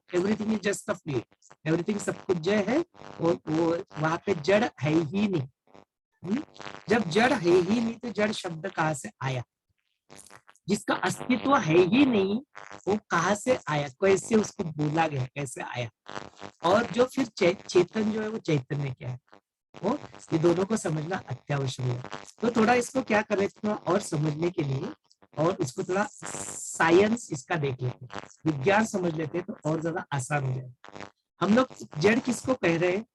everything is just a fluid, everything सब कुछ जो है वो वहां पे जड़ है ही नहीं। जब जड़ है ही नहीं तो जड़ शब्द कहाँ से आया, जिसका अस्तित्व है ही नहीं वो कहाँ से आया, कैसे उसको बोला गया, कैसे आया, और जो फिर चेतन जो है वो चैतन्य क्या है, वो ये दोनों को समझना अत्यावश्यक है। तो थोड़ा इसको क्या करें, थोड़ा और समझने के लिए और इसको थोड़ा साइंस इसका देख लेते हैं, विज्ञान समझ लेते हैं तो और ज्यादा आसान हो जाएगा। हम लोग जड़ किसको कह रहे हैं,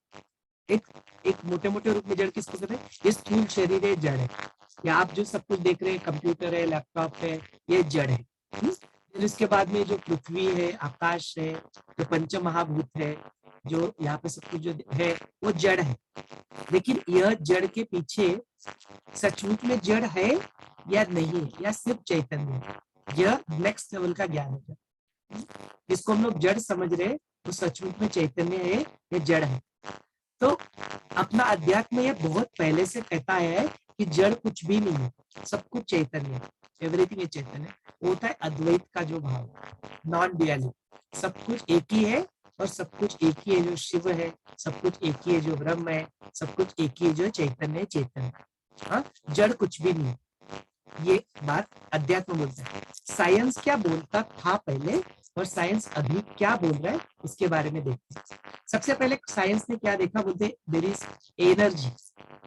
एक मोटे मोटे रूप में जड़ किसको कह रहे हैं, ये स्थूल शरीर है, जड़ है, या आप जो सब कुछ देख रहे हैं, कंप्यूटर है, लैपटॉप है, ये जड़ है। फिर इसके बाद में जो पृथ्वी है, आकाश है, जो पंच महाभूत है, जो यहाँ पे सब कुछ जो है वो जड़ है। लेकिन यह जड़ के पीछे सचमुच में जड़ है या नहीं, या सिर्फ चैतन्य है, यह नेक्स्ट लेवल का ज्ञान है। जिसको हम लोग जड़ समझ रहे हैं वो सचमुच में चैतन्य है या जड़ है। तो अपना अध्यात्म ये बहुत पहले से कहता है कि जड़ कुछ भी नहीं है, सब कुछ चैतन्य है, एवरीथिंग इज चैतन्य। वो होता है अद्वैत का जो भाव, नॉन ड्युअलिटी, सब कुछ एक ही है और सब कुछ एक ही है जो शिव है, सब कुछ एक ही है जो ब्रह्म है, सब कुछ एक ही है जो चैतन्य है, चेतन। हाँ, जड़ कुछ भी नहीं, ये बात अध्यात्म बोलता है। साइंस क्या बोलता था पहले और साइंस अभी क्या बोल रहा है इसके बारे में देखते हैं। सबसे पहले साइंस ने क्या देखा, बोलते देयर इज एनर्जी,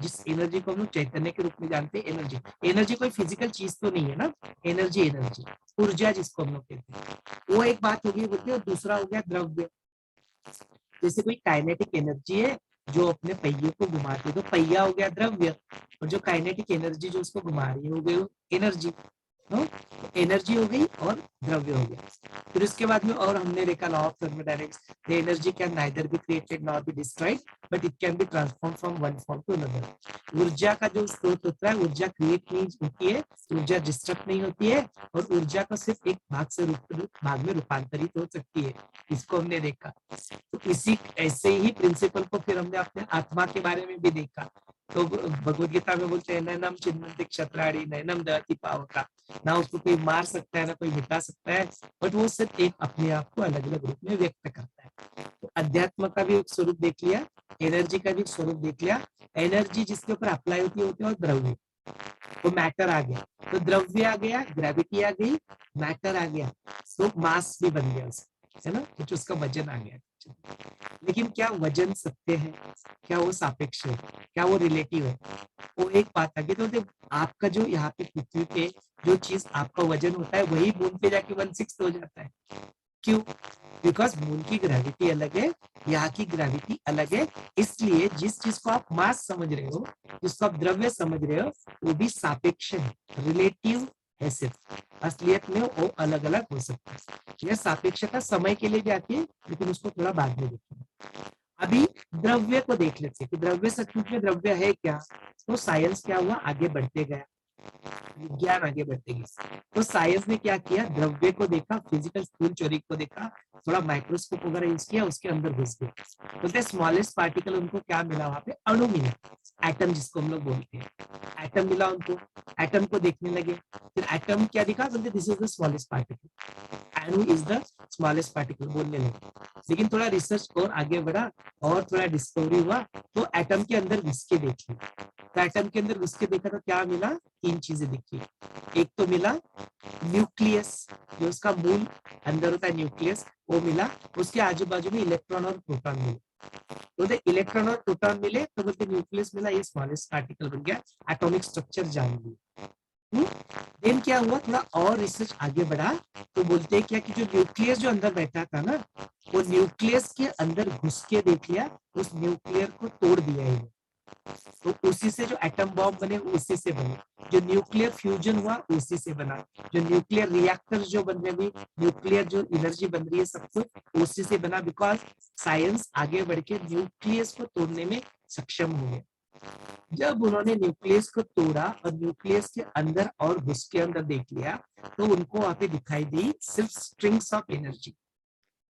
जिस एनर्जी को हम लोग चैतन्य के रूप में जानते हैं। एनर्जी, एनर्जी कोई फिजिकल चीज तो नहीं है ना, एनर्जी, एनर्जी ऊर्जा जिसको हम लोग कहते हैं, वो एक बात होगी बोलते हैं। और दूसरा हो गया द्रव्य, जैसे कोई काइनेटिक एनर्जी है जो अपने पहिए को घुमाती है, तो पहिया हो गया द्रव्य, और जो काइनेटिक एनर्जी जो उसको घुमा रही है हो गई एनर्जी। एनर्जी हो गई और द्रव्य हो गया। फिर उसके बाद में और हमने देखा law of thermodynamics, the energy can neither be created nor be destroyed but it can be transform from one form to another. ऊर्जा का जो स्रोत होता है, ऊर्जा क्रिएट नहीं होती है, ऊर्जा डिस्ट्रक्ट नहीं होती है, और ऊर्जा का सिर्फ एक भाग से भाग में रूपांतरित हो सकती है, इसको हमने देखा। तो इसी ऐसे ही प्रिंसिपल को फिर हमने अपने आत्मा के बारे में भी देखा। तो भगवद गीता में बोलते हैं नैनम चिन्मन्ति क्षत्राणि नैनम दहति पावका, ना उसको कोई मार सकता है ना कोई मिटा सकता है, बट वो सिर्फ एक अपने आप को अलग अलग रूप में व्यक्त करता है। तो अध्यात्म का भी एक स्वरूप देख लिया, एनर्जी का भी एक स्वरूप देख लिया। एनर्जी जिसके ऊपर अप्लाई होती है और द्रव्य, तो मैटर आ गया, तो द्रव्य आ गया, ग्रेविटी आ गई, मैटर आ गया, तो मास भी बन गया उसका, है ना, कुछ उसका वजन आ गया। लेकिन क्या वजन सत्य है, क्या वो सापेक्ष है, क्या वो रिलेटिव है, वो एक बात आ गई। तो आपका जो यहाँ पे पृथ्वी पे जो चीज आपका वजन होता है वही मून पे जाके 1/6 हो जाता है। क्यों? बिकॉज मून की ग्रेविटी अलग है, यहाँ की ग्रेविटी अलग है, इसलिए जिस चीज को आप मास समझ रहे हो, जिसको आप द्रव्य समझ रहे हो, वो भी सापेक्ष है, रिलेटिव है सिर्फ, असलियत में वो अलग अलग हो सकता है। यह सापेक्षता समय के लिए भी आती है, लेकिन उसको थोड़ा बाद में देखेंगे। अभी द्रव्य को देख लेते हैं कि द्रव्य सचमुच में द्रव्य है क्या। तो साइंस क्या हुआ, आगे बढ़ते गया, विज्ञान आगे बढ़ते गए। तो साइंस ने क्या किया, द्रव्य को देखा, फिजिकल स्थूल शरीर को देखा, थोड़ा माइक्रोस्कोप वगैरह यूज किया, उसके अंदर घुस गए। बोलते स्मॉलेस्ट पार्टिकल उनको क्या मिला, वहां पे अणु मिला, एटम जिसको हम लोग बोलते हैं, एटम मिला उनको। एटम को देखने लगे, फिर एटम क्या दिखा, बोलते this is the smallest particle, अणु इज द स्मॉलेस्ट पार्टिकल बोलने लगे। लेकिन थोड़ा रिसर्च और आगे बढ़ा और थोड़ा डिस्कवरी हुआ, तो एटम के अंदर घुस के देखी, तो एटम के अंदर घुस के देखा तो क्या मिला, 3 चीजें दिखी। एक तो मिला न्यूक्लियस, जो उसका मूल अंदर होता है न्यूक्लियस, वो मिला। उसके आजू बाजू में इलेक्ट्रॉन और प्रोटॉन मिले, तो इलेक्ट्रॉन और प्रोटॉन मिले तो बोलते न्यूक्लियस मिला, ये स्मॉलेस्ट पार्टिकल बन गया, एटॉमिक स्ट्रक्चर जान लिया। देन क्या हुआ, थोड़ा और रिसर्च आगे बढ़ा तो बोलते हैं क्या कि जो न्यूक्लियस जो अंदर बैठा था ना, वो न्यूक्लियस के अंदर घुस के देख लिया, उस न्यूक्लियर को तोड़ दिया है। तो उसी से जो एटम बॉम्ब बने उसी से बने, जो न्यूक्लियर फ्यूजन हुआ उसी से बना, जो न्यूक्लियर रिएक्टर जो बन रहे, न्यूक्लियर जो एनर्जी बन रही है सब कुछ उसी से बना, बिकॉज साइंस आगे बढ़ के न्यूक्लियस को तोड़ने में सक्षम हो गया। जब उन्होंने न्यूक्लियस को तोड़ा और न्यूक्लियस के अंदर और घुस के अंदर देख लिया, तो उनको वहां पे दिखाई दी सिर्फ स्ट्रिंग्स ऑफ एनर्जी,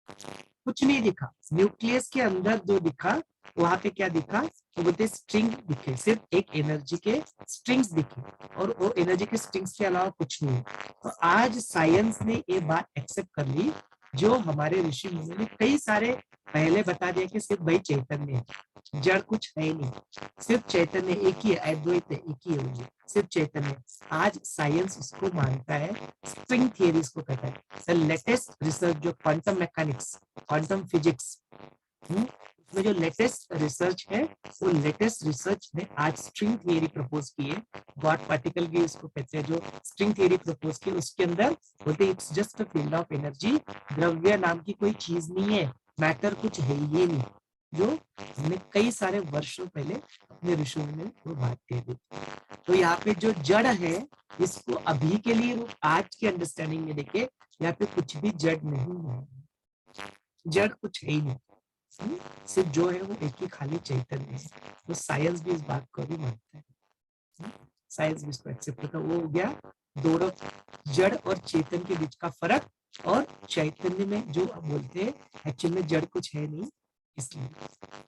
कुछ नहीं दिखा। न्यूक्लियस के अंदर जो दिखा वहां पे क्या दिखा, तो बोलते स्ट्रिंग दिखे, सिर्फ एक एनर्जी के स्ट्रिंग्स दिखे, और वो एनर्जी के स्ट्रिंग्स के अलावा कुछ नहीं। तो आज साइंस ने ये बात एक्सेप्ट कर ली, जो हमारे ऋषि मुनि ने कई सारे पहले बता दिया कि सिर्फ भाई चैतन्य है, जड़ कुछ है ही नहीं, सिर्फ चैतन्य एक ही है, अद्वैत है, एक ही है वो, सिर्फ चैतन्य। आज साइंस उसको मानता है, स्ट्रिंग थियरी इसको कहता है। द लेटेस्ट रिसर्च जो क्वांटम मैकेनिक्स, क्वांटम फिजिक्स, उसमें जो लेटेस्ट रिसर्च है, वो लेटेस्ट रिसर्च ने आज स्ट्रिंग थियरी प्रपोज की है। गॉड पार्टिकल भी इसको कहते हैं, जो स्ट्रिंग थियरी प्रपोज की, उसके अंदर बोलते हैं it's just a field of energy, द्रव्य नाम की कोई चीज नहीं है, मैटर कुछ है ही नहीं, जो हमने कई सारे वर्षों पहले अपने ऋषियों ने वो बात कह दी। तो यहाँ पे जो जड़ है, इसको अभी के लिए आज की अंडरस्टैंडिंग में देखे, यहाँ पे कुछ भी जड़ नहीं है, जड़ कुछ है ही नहीं, सिर्फ जो है वो एक ही खाली चैतन्य है। तो साइंस भी इस बात को भी मानता है, साइंस भी इसको एक्सेप्ट करता है। वो हो गया दोनों जड़ और चेतन के बीच का फर्क, और चैतन्य में जो बोलते हैं एक्चुअल में जड़ कुछ है नहीं, इसलिए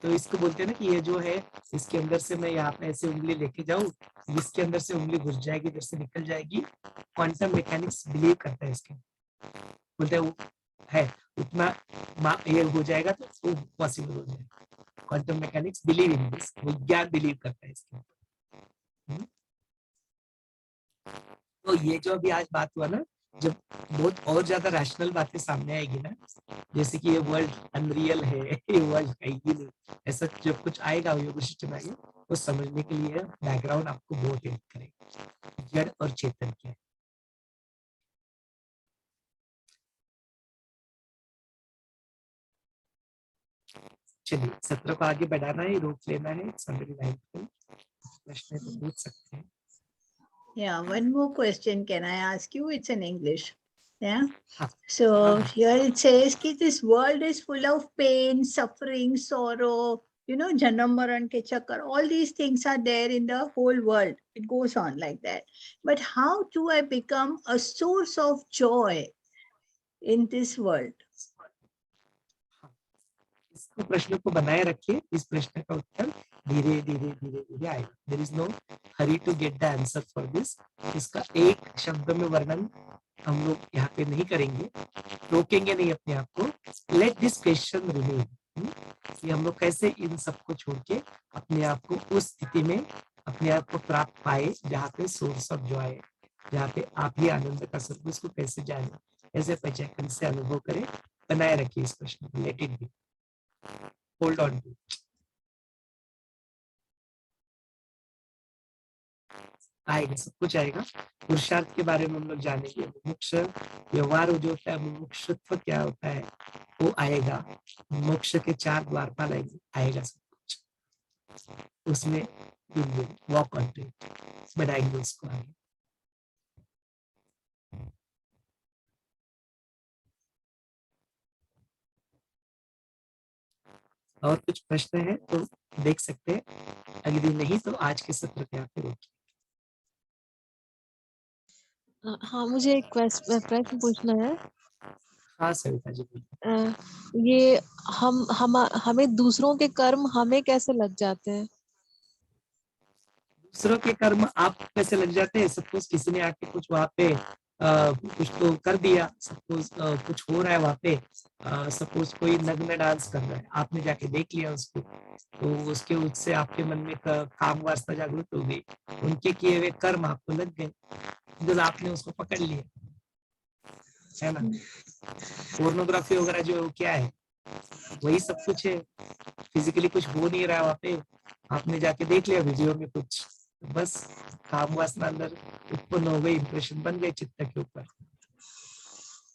तो इसको बोलते हैं ना कि ये जो है, इसके अंदर से मैं यहाँ पे ऐसे उंगली लेके जाऊं, इसके अंदर से उंगली घुस जाएगी, इधर से निकल जाएगी। क्वांटम मैकेनिक्स बिलीव करता है इसके, बोलते हैं वो है उतना ये हो जाएगा तो वो पॉसिबल हो जाएगा। Quantum mechanics believe in this, विज्ञान बिलीव करता है इसके। तो ये जो अभी आज बात हुआ ना, जब बहुत और ज्यादा रैशनल बातें सामने आएगी ना, जैसे कि ये वर्ल्ड अनरियल है, ये वर्ल्ड है ही नहीं, ऐसा जब कुछ आएगा योग सिस्टम आएगा, तो समझने के लिए बैकग्राउंड आपको बहुत हेल्प करेगा, जड़ और चेतन क्या है। चलिए सत्र को आगे बढ़ाना है, रोक लेना है, प्रश्न तो पूछ सकते हैं। Yeah, one more question can I ask you? It's in English. Yeah. So here it says that this world is full of pain, suffering, sorrow, you know, janam maran ke chakar. All these things are there in the whole world. It goes on like that. But how do I become a source of joy in this world? इसको प्रश्न को बनाए रखिए, इस प्रश्न का उत्तर धीरे धीरे धीरे धीरे आएगा। There is no hurry to get the answer for this. इसका एक शब्द में वर्णन हम लोग यहाँ पे नहीं करेंगे, रोकेंगे नहीं अपने आप को। लेट दिस क्वेश्चन रिमेन, कि हम लोग कैसे इन सबको छोड़ के अपने आप को उस स्थिति में अपने आप को प्राप्त पाए जहाँ पे सोर्स ऑफ जॉय है, जहाँ पे आप ही आनंद का सब, उसको कैसे जाने, कैसे पहचान से अनुभव करें। बनाए रखिए इस प्रश्न को, let it be, hold on to. आएगा, सब कुछ आएगा। पुरुषार्थ के बारे में हम लोग जानेंगे, मोक्ष व्यवहार जो होता है, मोक्षत्व क्या होता है वो आएगा, मोक्ष के 4 द्वारपाल आएगा, सब कुछ उसमें वॉक ऑन टू इट, बढ़ाएंगे उसको आगे। और कुछ प्रश्न है तो देख सकते हैं, अगली नहीं तो आज के सत्र पे आके रोकिए। हाँ, मुझे एक प्रश्न पूछना है। हाँ सविता जी बोलिए। ये हमें दूसरों के कर्म हमें कैसे लग जाते हैं? दूसरों के कर्म आप कैसे लग जाते हैं? सपोज किसी ने आके कुछ वहां पे कुछ तो कर दिया, सपोज कुछ हो रहा है वहां पे, सपोज कोई नग्न डांस कर रहा है, आपने जाके देख लिया उसको, तो उसके उससे आपके मन में काम वास्ता जागृत हो गई, उनके किए हुए कर्म आपको लग गए, जो आपने उसको पकड़ लिया, है ना। पोर्नोग्राफी वगैरह जो क्या है, वही सब कुछ है, फिजिकली कुछ हो नहीं रहा है वहां पे, आपने जाके देख लिया वीडियो में कुछ, तो बस काम वासना अंदर उत्पन्न हो गई, इंप्रेशन बन गए चित्त के ऊपर,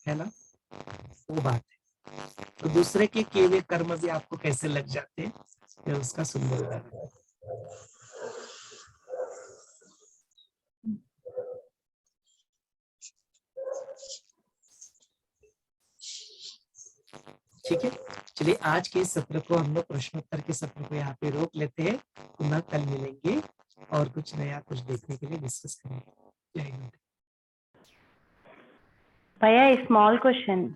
है ना, वो बात है। तो दूसरे के किए हुए कर्म भी आपको कैसे लग जाते हैं, ये उसका सुंदर उदाहरण है। ठीक है, चलिए आज के इस सत्र को हम लोग प्रश्नोत्तर के सत्र को यहाँ पे रोक लेते हैं, पुनः कल मिलेंगे और कुछ नया कुछ देखने के लिए डिस्कस करेंगे। जय Hind. Bhaiya, a small question.